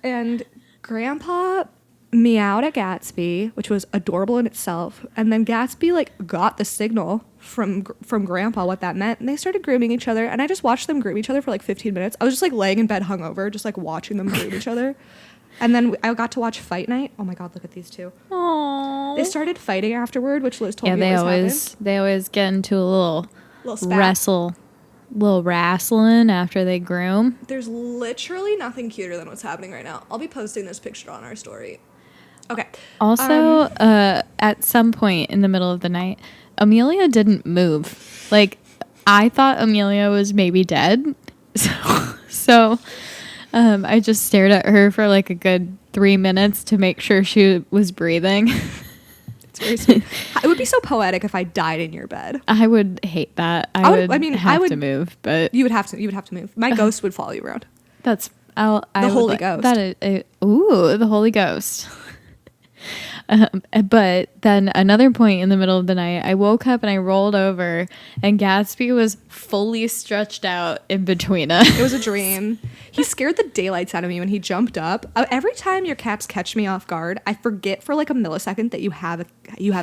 B: and Grandpa meowed at Gatsby, which was adorable in itself. And then Gatsby like got the signal from Grandpa what that meant, and they started grooming each other. And I just watched them groom each other for like 15 minutes. I was just like laying in bed hungover, just like watching them groom each other. And then I got to watch Fight Night. Oh my God, look at these two.
A: Aww.
B: They started fighting afterward, which Liz told me
A: they
B: happened.
A: always get into a little
B: spat.
A: little wrestling after they groom.
B: There's literally nothing cuter than what's happening right now. I'll be posting this picture on our story. Okay.
A: Also, at some point in the middle of the night, Amelia didn't move. Like, I thought Amelia was maybe dead. So I just stared at her for like a good 3 minutes to make sure she was breathing.
B: It's very sweet. It would be so poetic if I died in your bed.
A: I would hate that. I would have to move, but
B: you would have to move. My ghost would follow you around.
A: That's
B: the Holy Ghost.
A: The Holy Ghost. But then another point in the middle of the night, I woke up and I rolled over and Gatsby was fully stretched out in between us.
B: It was a dream. He scared the daylights out of me when he jumped up. Every time your cats catch me off guard, I forget for like a millisecond that you have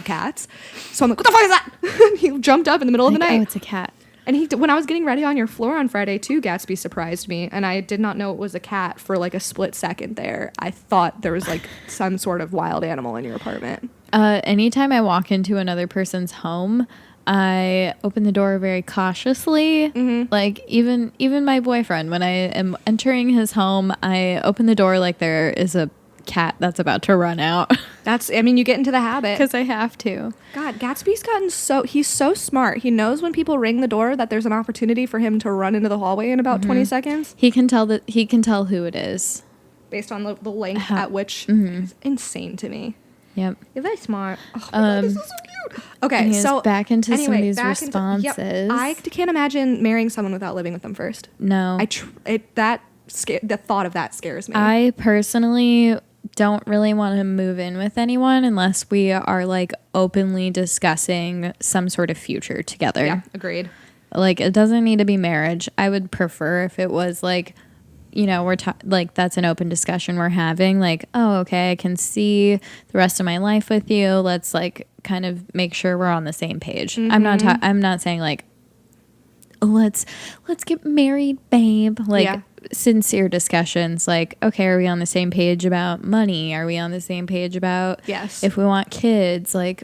B: cats. So I'm like, what the fuck is that? He jumped up in the middle of the night.
A: Oh, it's a cat.
B: And when I was getting ready on your floor on Friday too, Gatsby surprised me, and I did not know it was a cat for like a split second there. I thought there was like some sort of wild animal in your apartment.
A: Anytime I walk into another person's home, I open the door very cautiously. Mm-hmm. Like even my boyfriend, when I am entering his home, I open the door like there is a cat that's about to run out.
B: You get into the habit.
A: Because I have to.
B: God, Gatsby's he's so smart. He knows when people ring the door that there's an opportunity for him to run into the hallway in about 20 seconds.
A: He can tell who it is.
B: Based on the length at which it's insane to me.
A: Yep.
B: You're very smart. Oh my God, this is so cute. Okay, so
A: back into some of these responses.
B: I can't imagine marrying someone without living with them first.
A: No.
B: The thought of that scares me.
A: I personally don't really want to move in with anyone unless we are like openly discussing some sort of future together.
B: Yeah, agreed.
A: Like it doesn't need to be marriage. I would prefer if it was like, we're like that's an open discussion we're having. Like, oh, okay, I can see the rest of my life with you. Let's like kind of make sure we're on the same page. Mm-hmm. I'm not saying like, let's get married, babe. Like sincere discussions. Like, okay, are we on the same page about money? Are we on the same page about if we want kids? Like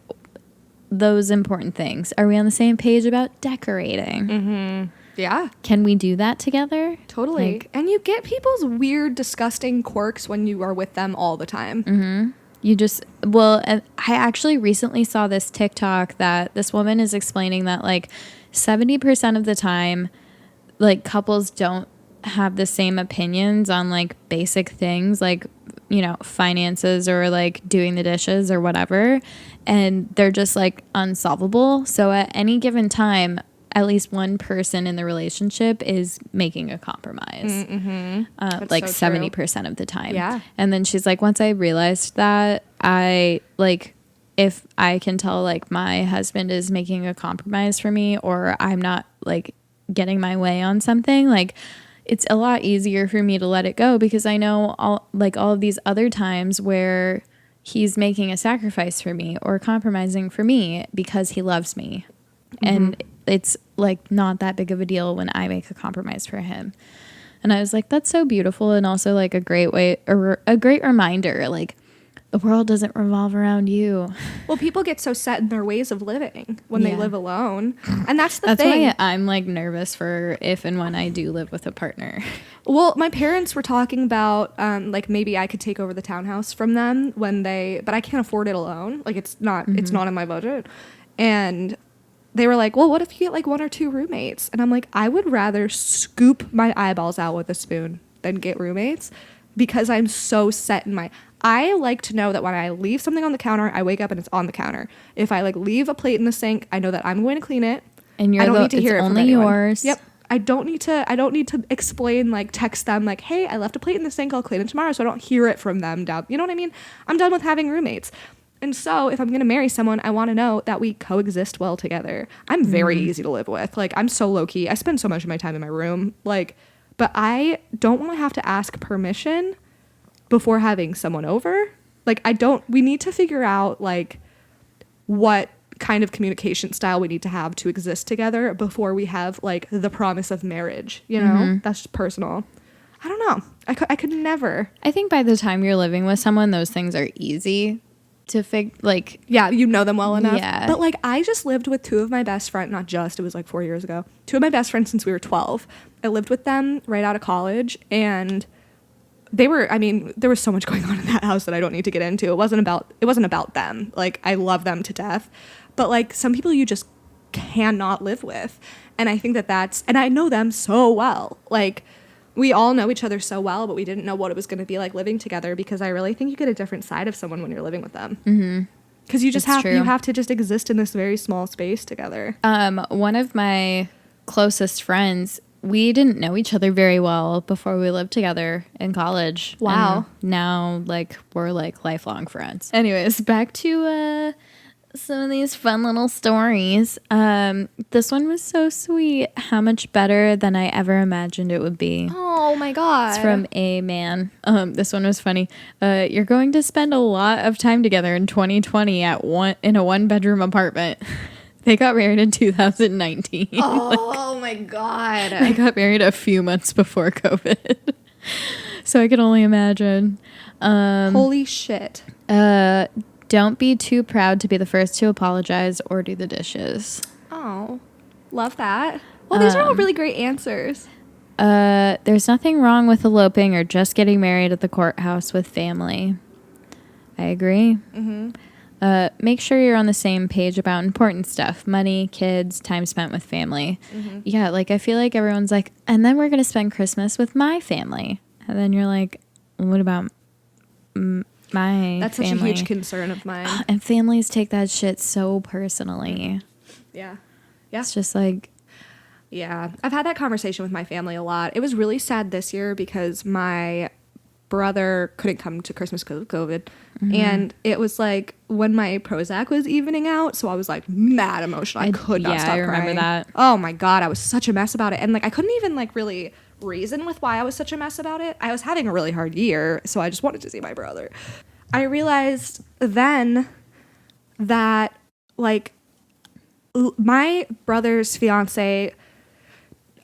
A: those important things. Are we on the same page about decorating?
B: Mm-hmm. Yeah.
A: Can we do that together?
B: Totally. Like, and you get people's weird, disgusting quirks when you are with them all the time.
A: Mm-hmm. I actually recently saw this TikTok that this woman is explaining that like 70% of the time, like couples don't have the same opinions on like basic things like, finances or like doing the dishes or whatever. And they're just like unsolvable. So at any given time, at least one person in the relationship is making a compromise. Mm-hmm. Like so 70% of the time.
B: Yeah.
A: And then she's like, once I realized that, I like if I can tell like my husband is making a compromise for me, or I'm not like getting my way on something, like it's a lot easier for me to let it go, because I know all of these other times where he's making a sacrifice for me or compromising for me because he loves me. Mm-hmm. And it's like not that big of a deal when I make a compromise for him. And I was like, that's so beautiful. And also like a great way, or a great reminder, like the world doesn't revolve around you.
B: Well, people get so set in their ways of living when they live alone. And that's
A: that's
B: thing.
A: Why I'm like nervous for if and when I do live with a partner.
B: Well, my parents were talking about like maybe I could take over the townhouse from them but I can't afford it alone. Like it's not in my budget. And they were like, well, what if you get like 1 or 2 roommates? And I'm like, I would rather scoop my eyeballs out with a spoon than get roommates, because I'm so set in I like to know that when I leave something on the counter, I wake up and it's on the counter. If I like leave a plate in the sink, I know that I'm going to clean it.
A: And I don't need to hear it from anyone. It's only yours.
B: Yep. I don't need to explain, like text them like, hey, I left a plate in the sink, I'll clean it tomorrow, so I don't hear it from them down. You know what I mean? I'm done with having roommates. And so if I'm going to marry someone, I want to know that we coexist well together. I'm very easy to live with. Like, I'm so low key. I spend so much of my time in my room. Like, but I don't want to have to ask permission before having someone over. Like, we need to figure out like what kind of communication style we need to have to exist together before we have like the promise of marriage, you know? That's just personal. I don't know. I could never.
A: I think by the time you're living with someone, those things are easy to like.
B: Yeah, you know them well enough.
A: Yeah.
B: But like, I just lived with 2 of my best friends, it was like 4 years ago. 2 of my best friends since we were 12. I lived with them right out of college, and there was so much going on in that house that I don't need to get into. It wasn't about them. Like, I love them to death. But like, some people you just cannot live with. And I think and I know them so well. Like, we all know each other so well, but we didn't know what it was going to be like living together, because I really think you get a different side of someone when you're living with them. Mm-hmm. Because you have to just exist in this very small space together.
A: One of my closest friends, we didn't know each other very well before we lived together in college.
B: Wow.
A: And now like we're like lifelong friends. Anyways, back to some of these fun little stories. This one was so sweet. How much better than I ever imagined it would be.
B: Oh my God.
A: It's from a man. This one was funny. You're going to spend a lot of time together in 2020 in a 1-bedroom apartment. They got married in 2019.
B: Oh my God.
A: They got married a few months before COVID. So I can only imagine.
B: Holy shit.
A: Don't be too proud to be the first to apologize or do the dishes.
B: Oh, love that. Well, these are all really great answers.
A: There's nothing wrong with eloping or just getting married at the courthouse with family. I agree. Mm-hmm. Make sure you're on the same page about important stuff. Money, kids, time spent with family. Mm-hmm. Yeah, like I feel like everyone's like, and then we're going to spend Christmas with my family. And then you're like, what about my
B: That's
A: family?
B: such a huge concern of mine.
A: And families take that shit so personally.
B: Yeah.
A: It's just like...
B: Yeah. I've had that conversation with my family a lot. It was really sad this year because my brother couldn't come to Christmas because of COVID. Mm-hmm. And it was like when my Prozac was evening out, so I was like mad emotional. I could not stop crying.
A: I remember that.
B: Oh my God, I was such a mess about it. And like I couldn't even like really reason with why I was such a mess about it. I was having a really hard year, so I just wanted to see my brother. I realized then that like my brother's fiance,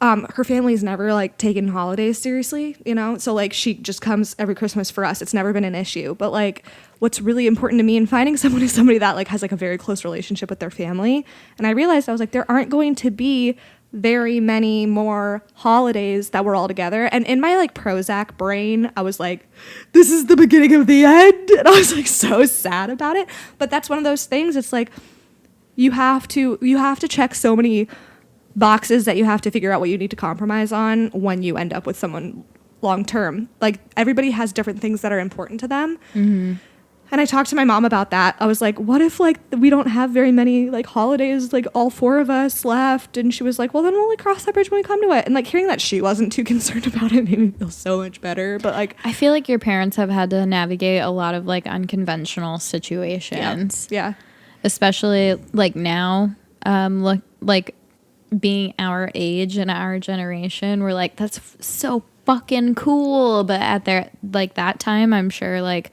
B: her family's never like taken holidays seriously, you know? So like she just comes every Christmas for us. It's never been an issue. But like what's really important to me in finding someone is somebody that like has like a very close relationship with their family. And I realized I was like, there aren't going to be very many more holidays that we're all together. And in my like Prozac brain, I was like, this is the beginning of the end. And I was like so sad about it. But that's one of those things. It's like you have to check so many boxes that you have to figure out what you need to compromise on when you end up with someone long term. Like everybody has different things that are important to them. Mm-hmm. And I talked to my mom about that. I was like, what if like we don't have very many like holidays, like all 4 of us left? And she was like, well, then we'll like cross that bridge when we come to it. And like hearing that she wasn't too concerned about it made me feel so much better. But like,
A: I feel like your parents have had to navigate a lot of like unconventional situations.
B: Yeah.
A: Especially like now, look, like being our age and our generation, we're like, that's so fucking cool. But at their like that time, I'm sure like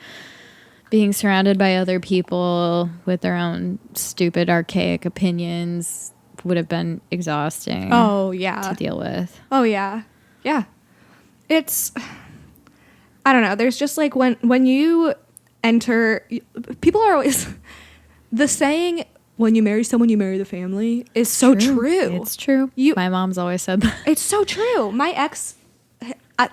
A: being surrounded by other people with their own stupid, archaic opinions would have been exhausting.
B: Oh, yeah.
A: To deal with.
B: Oh, yeah. Yeah. It's, I don't know. There's just like when you enter, people are always, the saying, when you marry someone, you marry the family is so true.
A: It's true. My mom's always said that.
B: It's so true. My ex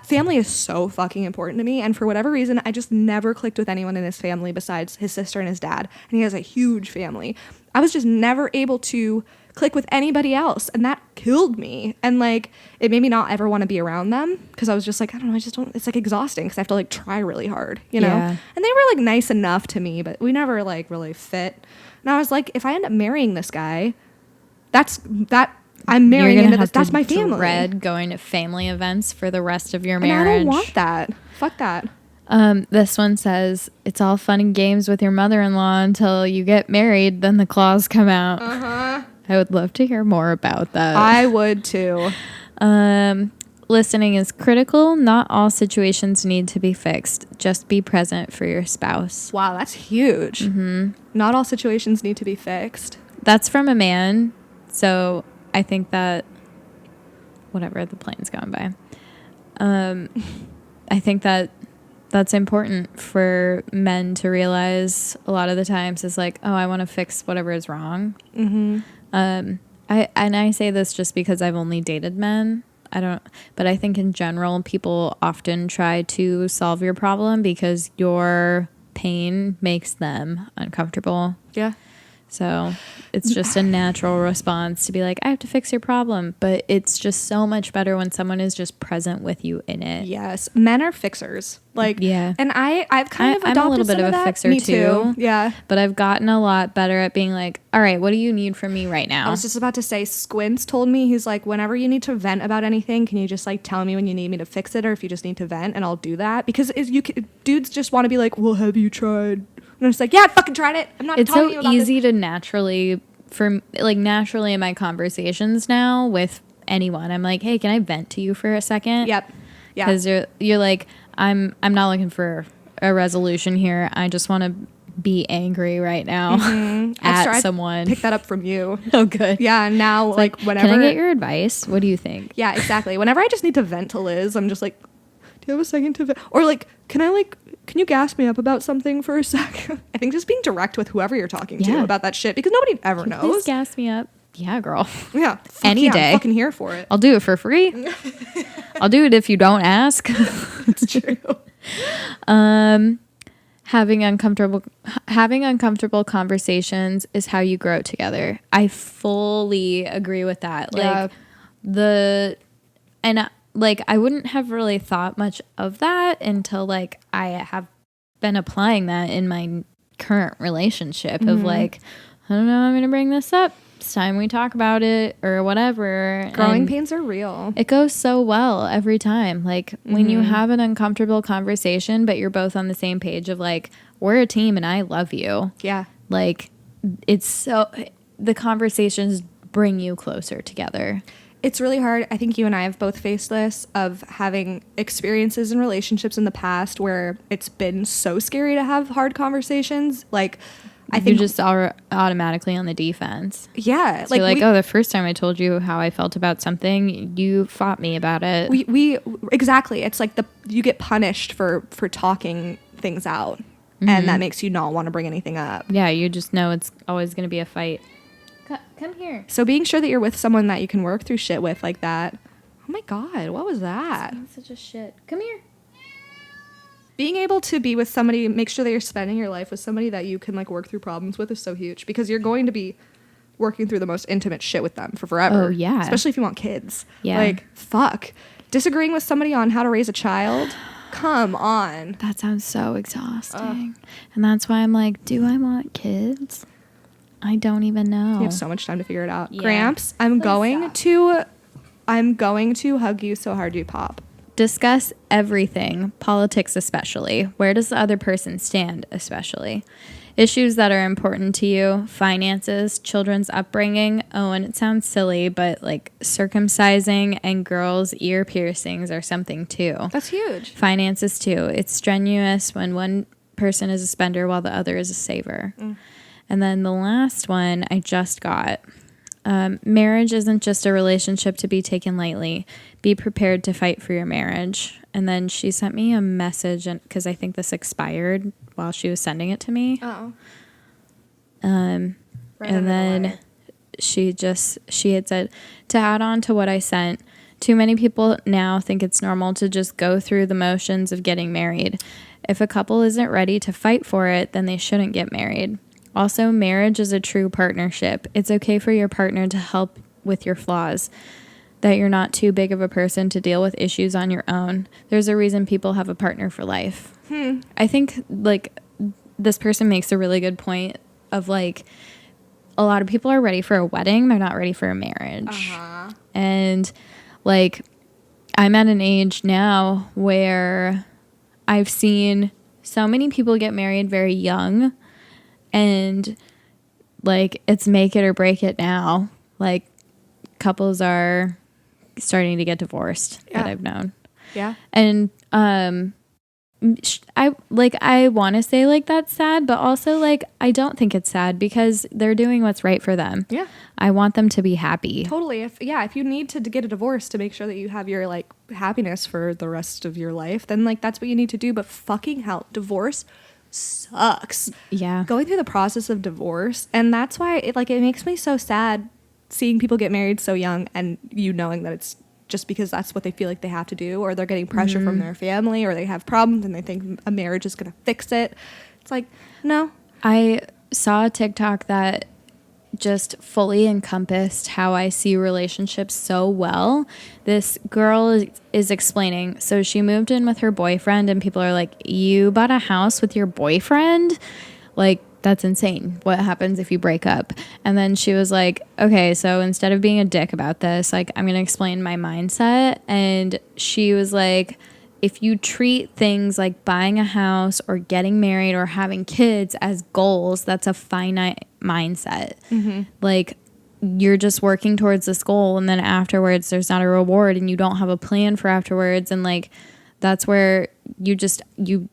B: family is so fucking important to me, and for whatever reason I just never clicked with anyone in his family besides his sister and his dad, and he has a huge family. I was just never able to click with anybody else, and that killed me. And like it made me not ever want to be around them because I was just like, I don't know, I just don't, it's like exhausting because I have to like try really hard, you know. And they were like nice enough to me, but we never like really fit. And I was like, if I end up marrying this guy, I'm marrying into this. That's my family.
A: Dread going to family events for the rest of your marriage.
B: And I don't want that. Fuck that.
A: This one says, it's all fun and games with your mother-in-law until you get married, then the claws come out.
B: Uh-huh.
A: I would love to hear more about that.
B: I would too.
A: Listening is critical. Not all situations need to be fixed. Just be present for your spouse.
B: Wow, that's huge. Mm-hmm. Not all situations need to be fixed.
A: That's from a man, so I think that whatever, the plane's going by. I think that that's important for men to realize a lot of the times is like, oh, I want to fix whatever is wrong. Mm-hmm. I say this just because I've only dated men. But I think in general, people often try to solve your problem because your pain makes them uncomfortable.
B: Yeah.
A: So it's just a natural response to be like, I have to fix your problem. But it's just so much better when someone is just present with you in it.
B: Yes. Men are fixers. Like, yeah. And I've kind of adopted
A: I'm a little bit of a fixer too.
B: Yeah.
A: But I've gotten a lot better at being like, all right, what do you need from me right now?
B: I was just about to say, Squints told me, he's like, whenever you need to vent about anything, can you just like tell me when you need me to fix it or if you just need to vent, and I'll do that. Because dudes just want to be like, well, have you tried? And I'm just like, yeah, I fucking tried it. I'm not
A: it's
B: telling
A: so
B: you about
A: easy
B: this.
A: To naturally in my conversations now with anyone, I'm like, hey, can I vent to you for a second?
B: Yep. Yeah.
A: Because you're like, I'm not looking for a resolution here. I just want to be angry right now at someone.
B: Pick that up from you.
A: Oh, good.
B: Yeah. And now, like, whenever.
A: Can I get your advice? What do you think?
B: Yeah, exactly. Whenever I just need to vent to Liz, I'm just like, do you have a second to vent? Or like, can you gas me up about something for a sec? I think just being direct with whoever you're talking to about that shit, because nobody ever knows.
A: Please gas me up. Yeah, girl.
B: Yeah.
A: Any day.
B: I'm fucking here for it.
A: I'll do it for free. I'll do it if you don't ask.
B: It's true.
A: Having uncomfortable conversations is how you grow together. I fully agree with that.
B: Yeah.
A: Like, I wouldn't have really thought much of that until like I have been applying that in my current relationship of like, I don't know, I'm going to bring this up. It's time we talk about it or whatever.
B: Growing pains are real.
A: It goes so well every time. Like when you have an uncomfortable conversation, but you're both on the same page of like, we're a team and I love you.
B: Yeah.
A: Like the conversations bring you closer together.
B: It's really hard. I think you and I have both faced this of having experiences in relationships in the past where it's been so scary to have hard conversations. Like, I think
A: you just are automatically on the defense.
B: Yeah.
A: So like, the first time I told you how I felt about something, you fought me about it.
B: We exactly. It's like you get punished for talking things out, and that makes you not want to bring anything up.
A: Yeah, you just know it's always going to be a fight. Come here.
B: So being sure that you're with someone that you can work through shit with like that. Oh my God, what was that?
A: Such a shit. Come here.
B: Being able to be with somebody, make sure that you're spending your life with somebody that you can like work through problems with is so huge, because you're going to be working through the most intimate shit with them for forever.
A: Oh, yeah.
B: Especially if you want kids.
A: Yeah.
B: Like, fuck. Disagreeing with somebody on how to raise a child. come on.
A: That sounds so exhausting. And that's why I'm like, do I want kids? I don't even know.
B: You have so much time to figure it out.
A: Yeah.
B: Gramps, I'm going to hug you so hard you pop.
A: Discuss everything, politics especially. Where does the other person stand especially? Issues that are important to you, finances, children's upbringing. Oh, and it sounds silly, but like circumcising and girls' ear piercings are something too.
B: That's huge.
A: Finances too. It's strenuous when one person is a spender while the other is a saver. And then the last one I just got. Marriage isn't just a relationship to be taken lightly. Be prepared to fight for your marriage. And then she sent me a message because I think this expired while she was sending it to me.
B: Oh.
A: And then she had said, to add on to what I sent, too many people now think it's normal to just go through the motions of getting married. If a couple isn't ready to fight for it, then they shouldn't get married. Also, marriage is a true partnership. It's okay for your partner to help with your flaws, that you're not too big of a person to deal with issues on your own. There's a reason people have a partner for life. I think, like, this person makes a really good point of, like, a lot of people are ready for a wedding. They're not ready for a marriage. And, like, I'm at an age now where I've seen so many people get married very young. And, like, it's make it or break it now. Like, couples are starting to get divorced that I've known.
B: Yeah.
A: And I want to say, like, that's sad, but also, like, I don't think it's sad because they're doing what's right for them.
B: Yeah.
A: I want them to be happy.
B: Totally. If you need to get a divorce to make sure that you have your, like, happiness for the rest of your life, then, like, that's what you need to do. But fucking hell, divorce sucks.
A: Yeah.
B: Going through the process of divorce, and that's why it makes me so sad seeing people get married so young and you knowing that it's just because that's what they feel like they have to do, or they're getting pressure from their family, or they have problems and they think a marriage is going to fix it. It's like, no.
A: I saw a TikTok that just fully encompassed how I see relationships so well. This girl is explaining, so she moved in with her boyfriend and people are like, you bought a house with your boyfriend? Like, that's insane. What happens if you break up? And then she was like, okay, so instead of being a dick about this, like, I'm going to explain my mindset. And she was like, if you treat things like buying a house or getting married or having kids as goals, that's a finite mindset. Like, you're just working towards this goal, and then afterwards there's not a reward and you don't have a plan for afterwards. And, like, that's where you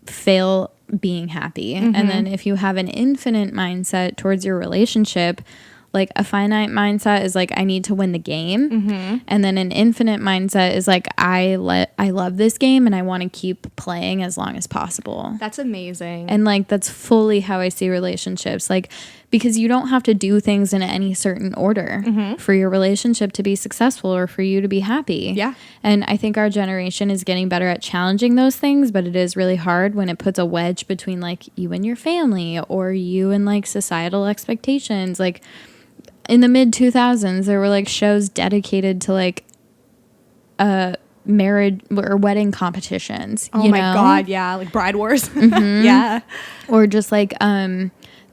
A: fail being happy. And then if you have an infinite mindset towards your relationship, like, a finite mindset is like, I need to win the game. And then an infinite mindset is like, I love this game and I want to keep playing as long as possible.
B: That's amazing.
A: And, like, that's fully how I see relationships. Like, because you don't have to do things in any certain order for your relationship to be successful or for you to be happy.
B: Yeah.
A: And I think our generation is getting better at challenging those things, but it is really hard when it puts a wedge between, like, you and your family or you and, like, societal expectations. Like, in the mid 2000s, there were, like, shows dedicated to, like, marriage or wedding competitions.
B: Oh my God, yeah, like Bride Wars. Yeah.
A: Or just, like,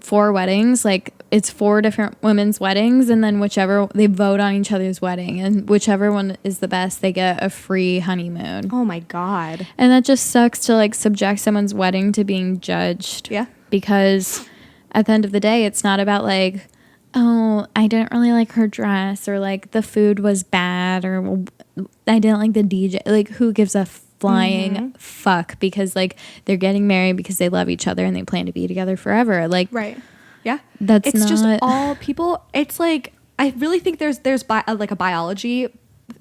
A: 4 weddings, like, it's 4 different women's weddings, and then they vote on each other's wedding, and whichever one is the best, they get a free honeymoon.
B: Oh my God.
A: And that just sucks to, like, subject someone's wedding to being judged.
B: Yeah.
A: Because at the end of the day, it's not about, like, oh, I didn't really like her dress, or, like, the food was bad, or I didn't like the DJ. Like, who gives a flying fuck? Because, like, they're getting married because they love each other and they plan to be together forever. Like,
B: right. Yeah.
A: It's
B: just
A: not
B: all people. It's like, I really think there's like a biology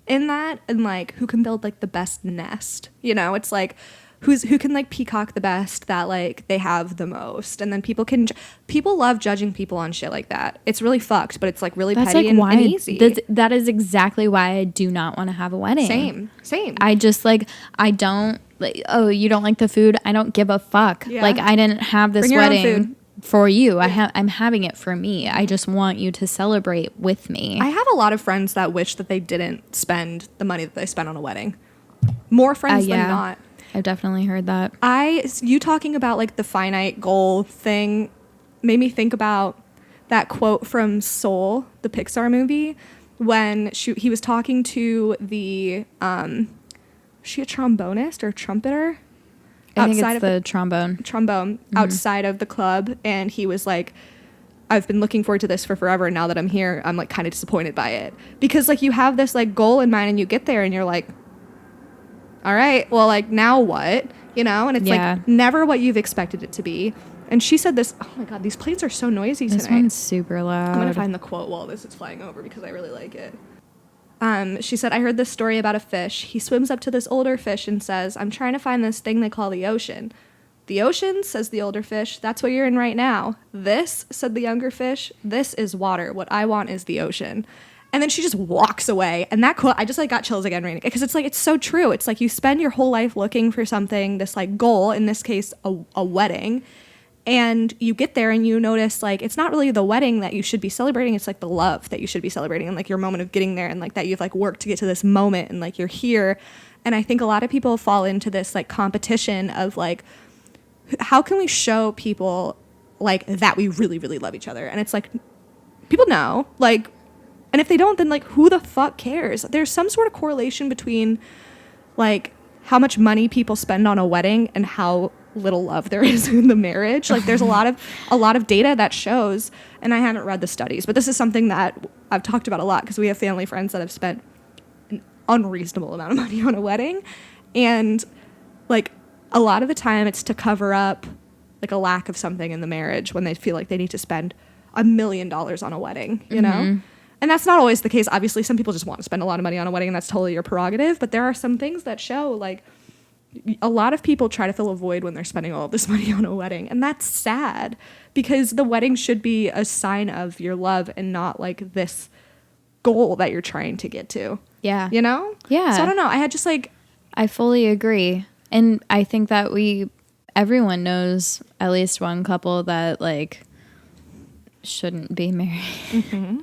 B: in that, and, like, who can build, like, the best nest, you know? It's like, who can, like, peacock the best, that, like, they have the most. And then people love judging people on shit like that. It's really fucked, but it's, like, really petty, like, and easy.
A: That is exactly why I do not want to have a wedding.
B: Same.
A: I just, like, I don't, like, oh, you don't like the food? I don't give a fuck.
B: Yeah.
A: Like, I didn't have this
B: Bring your own
A: wedding
B: food
A: for you. I'm having it for me. I just want you to celebrate with me.
B: I have a lot of friends that wish that they didn't spend the money that they spent on a wedding. More friends than not.
A: I've definitely heard that.
B: You talking about like the finite goal thing made me think about that quote from Soul, the Pixar movie, when he was talking to the she a trombonist or trumpeter?
A: I think it's the trombone
B: mm-hmm. outside of the club, and he was like, I've been looking forward to this for forever, and now that I'm here, I'm like kind of disappointed by it, because like you have this like goal in mind and you get there and you're like, all right, well, like now what, and it's like never what you've expected it to be. And she said this, oh my god, these planes are so noisy tonight.
A: This one's super loud.
B: I'm gonna find the quote while this is flying over because I really like it. She said, I heard this story about a fish. He swims up to this older fish and says, I'm trying to find this thing they call the ocean. The ocean, says the older fish, that's what you're in right now. This, said the younger fish, this is water. What I want is the ocean. And then she just walks away. And that quote, I just like got chills again reading it, because it's like, it's so true. It's like you spend your whole life looking for something, this like goal, in this case, a wedding. And you get there and you notice like it's not really the wedding that you should be celebrating. It's like the love that you should be celebrating, and like your moment of getting there, and like that you've like worked to get to this moment, and like you're here. And I think a lot of people fall into this like competition of like, how can we show people like that we really, really love each other? And it's like, people know, like, and if they don't, then like who the fuck cares? There's some sort of correlation between like how much money people spend on a wedding and how little love there is in the marriage. Like there's a lot of data that shows, and I haven't read the studies, but this is something that I've talked about a lot because we have family friends that have spent an unreasonable amount of money on a wedding, and like a lot of the time it's to cover up like a lack of something in the marriage when they feel like they need to spend $1 million on a wedding, you know? And that's not always the case. Obviously, some people just want to spend a lot of money on a wedding, and that's totally your prerogative, but there are some things that show like a lot of people try to fill a void when they're spending all of this money on a wedding. And that's sad, because the wedding should be a sign of your love and not like this goal that you're trying to get to. Yeah. You know?
A: Yeah.
B: So I don't know. I had just like...
A: I fully agree. And I think that everyone knows at least one couple that like shouldn't be married. Mm-hmm.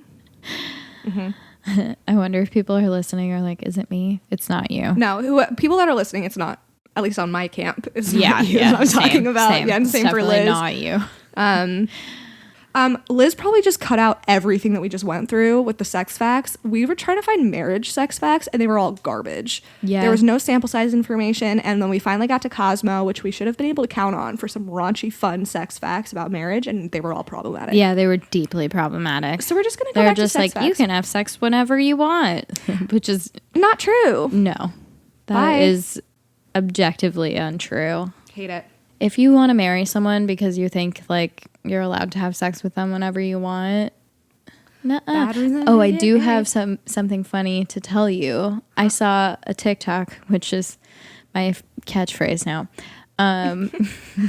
A: Mm-hmm. I wonder if people are listening are like, is it me? It's not you.
B: No, people that are listening, it's not. At least on my camp, is not you. I'm talking about.
A: Same.
B: Yeah, and same for Liz.
A: Not you.
B: Liz probably just cut out everything that we just went through with the sex facts. We were trying to find marriage sex facts, and they were all garbage. Yeah. There was no sample size information, and then we finally got to Cosmo, which we should have been able to count on for some raunchy, fun sex facts about marriage, and they were all problematic.
A: Yeah, they were deeply problematic.
B: So we're just gonna go back to sex facts.
A: They're just like, you can have sex whenever you want, which is
B: not true.
A: No, that is objectively untrue.
B: Hate it.
A: If you want to marry someone because you think like you're allowed to have sex with them whenever you want, oh, I do have something funny to tell you. I saw a TikTok, which is my catchphrase now,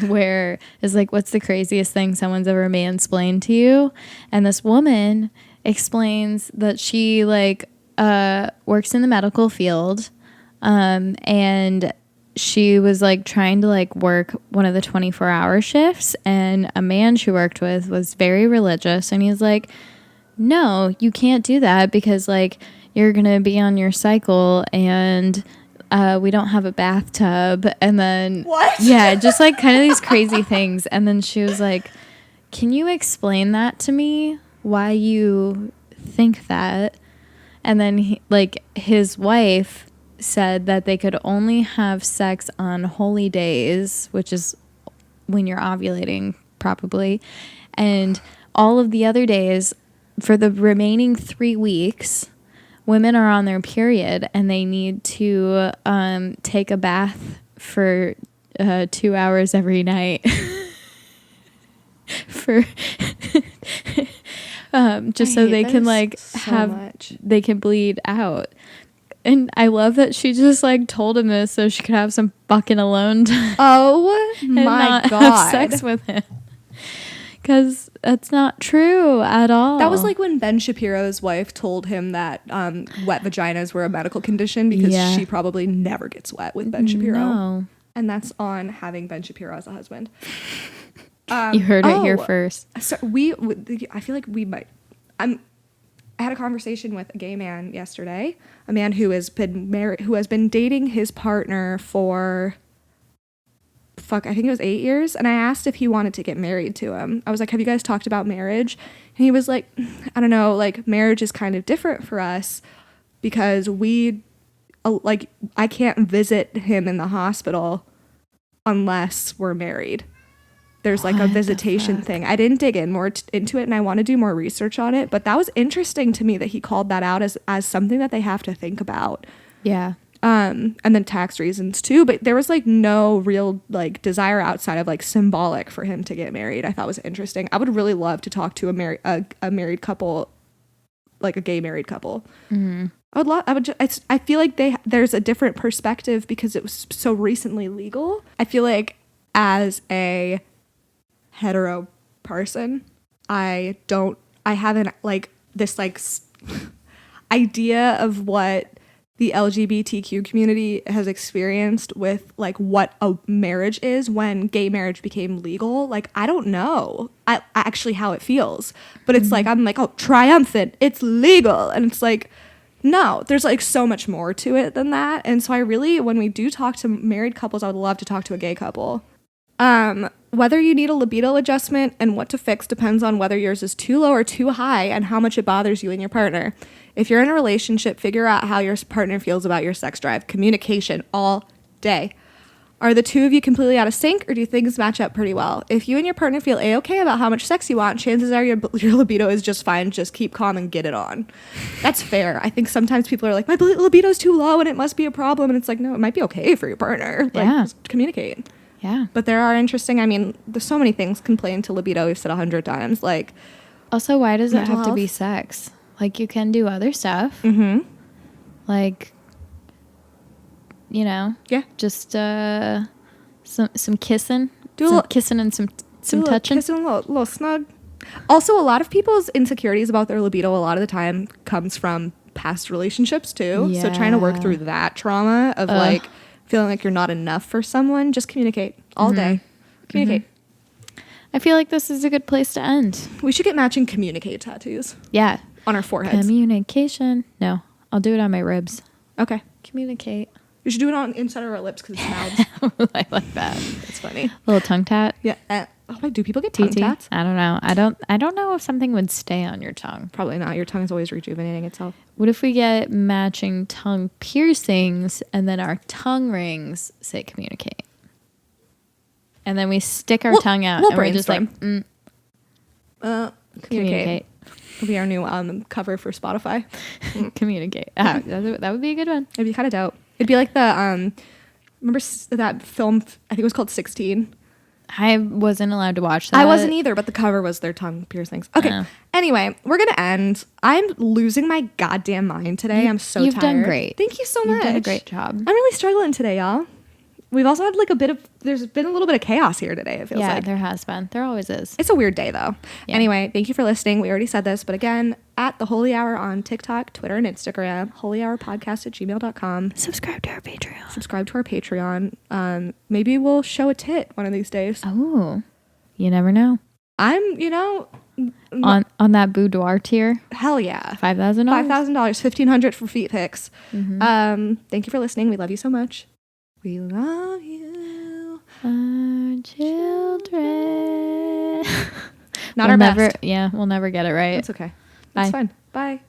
A: where it's like, what's the craziest thing someone's ever mansplained to you? And this woman explains that she like works in the medical field, and she was like trying to like work one of the 24-hour shifts, and a man she worked with was very religious, and he's like, no, you can't do that because like you're gonna be on your cycle, and we don't have a bathtub. And then
B: what?
A: Yeah, just like kind of these crazy things. And then she was like, can you explain that to me, why you think that? And then his wife said that they could only have sex on holy days, which is when you're ovulating probably, and all of the other days for the remaining 3 weeks women are on their period, and they need to take a bath for 2 hours every night for just so they can like they can bleed out. And I love that she just like told him this so she could have some fucking alone time.
B: Oh my God.
A: Have sex with him. Because that's not true at all.
B: That was like when Ben Shapiro's wife told him that wet vaginas were a medical condition because she probably never gets wet with Ben Shapiro. No. And that's on having Ben Shapiro as a husband.
A: You heard it here first.
B: So I feel like we might. I had a conversation with a gay man yesterday, a man who has been married, who has been dating his partner for I think it was 8 years. And I asked if he wanted to get married to him. I was like, have you guys talked about marriage? And he was like, I don't know, like marriage is kind of different for us because like I can't visit him in the hospital unless we're married. There's like a visitation thing. I didn't dig in more into it, and I want to do more research on it, but that was interesting to me that he called that out as something that they have to think about.
A: Yeah. And
B: then tax reasons too, but there was like no real like desire outside of like symbolic for him to get married. I thought was interesting. I would really love to talk to a married couple, like a gay married couple. Mm-hmm. I feel like there's a different perspective because it was so recently legal. I feel like as a hetero person, I haven't like this like idea of what the LGBTQ community has experienced with like what a marriage is when gay marriage became legal. Like I don't know actually how it feels, but it's like I'm like, oh, triumphant, it's legal, and it's like, no, there's like so much more to it than that. And so I really, when we do talk to married couples, I would love to talk to a gay couple. Whether you need a libido adjustment and what to fix depends on whether yours is too low or too high and how much it bothers you and your partner. If you're in a relationship, figure out how your partner feels about your sex drive. Communication all day. Are the two of you completely out of sync, or do things match up pretty well? If you and your partner feel A-okay about how much sex you want, chances are your libido is just fine. Just keep calm and get it on. That's fair. I think sometimes people are like, my libido is too low and it must be a problem. And it's like, no, it might be okay for your partner. Like, just communicate.
A: Yeah.
B: But there are interesting, I mean, there's so many things can play into libido. We've said 100 times. Like,
A: also, why does it have to be sex? Like, you can do other stuff. Mm-hmm. Like, you know. Yeah. Just some kissing. Kissing and some touching.
B: Kissing, a little snug. Also, a lot of people's insecurities about their libido a lot of the time comes from past relationships, too. Yeah. So trying to work through that trauma of, like, feeling like you're not enough for someone, just communicate all day. Communicate.
A: I feel like this is a good place to end.
B: We should get matching communicate tattoos.
A: Yeah.
B: On our foreheads.
A: Communication. No, I'll do it on my ribs.
B: Okay.
A: Communicate.
B: We should do it on inside of our lips because it's mouths.
A: I like that.
B: It's funny.
A: Little tongue tat.
B: Yeah. Do people get tongue tats?
A: I don't know. I don't know if something would stay on your tongue.
B: Probably not. Your tongue is always rejuvenating itself.
A: What if we get matching tongue piercings and then our tongue rings say communicate? And then we stick our tongue out and we're just like, communicate.
B: It'll be our new cover for Spotify.
A: Communicate. That would be a good one.
B: It'd be kind of dope. It'd be like the, remember that film, I think it was called 16?
A: I wasn't allowed to watch that.
B: I wasn't either, but the cover was their tongue piercings. Okay. Anyway, we're going to end. I'm losing my goddamn mind today. I'm so tired. You've
A: done great.
B: Thank you so much.
A: You've done a great job.
B: I'm really struggling today, y'all. We've also had like there's been a little bit of chaos here today, it feels like.
A: Yeah, there has been. There always is.
B: It's a weird day though. Yeah. Anyway, thank you for listening. We already said this, but again, at the Holy Hour on TikTok, Twitter, and Instagram, hoelyhourpodcast@gmail.com.
A: Subscribe to our
B: Patreon. Maybe we'll show a tit one of these days.
A: Oh, you never know.
B: I'm,
A: on that boudoir tier.
B: Hell yeah.
A: $5,000.
B: $1,500 for feet pics. Mm-hmm. Thank you for listening. We love you so much. We love you,
A: our children.
B: Not our best.
A: Yeah, we'll never get it right.
B: It's okay.
A: Bye.
B: It's fine. Bye.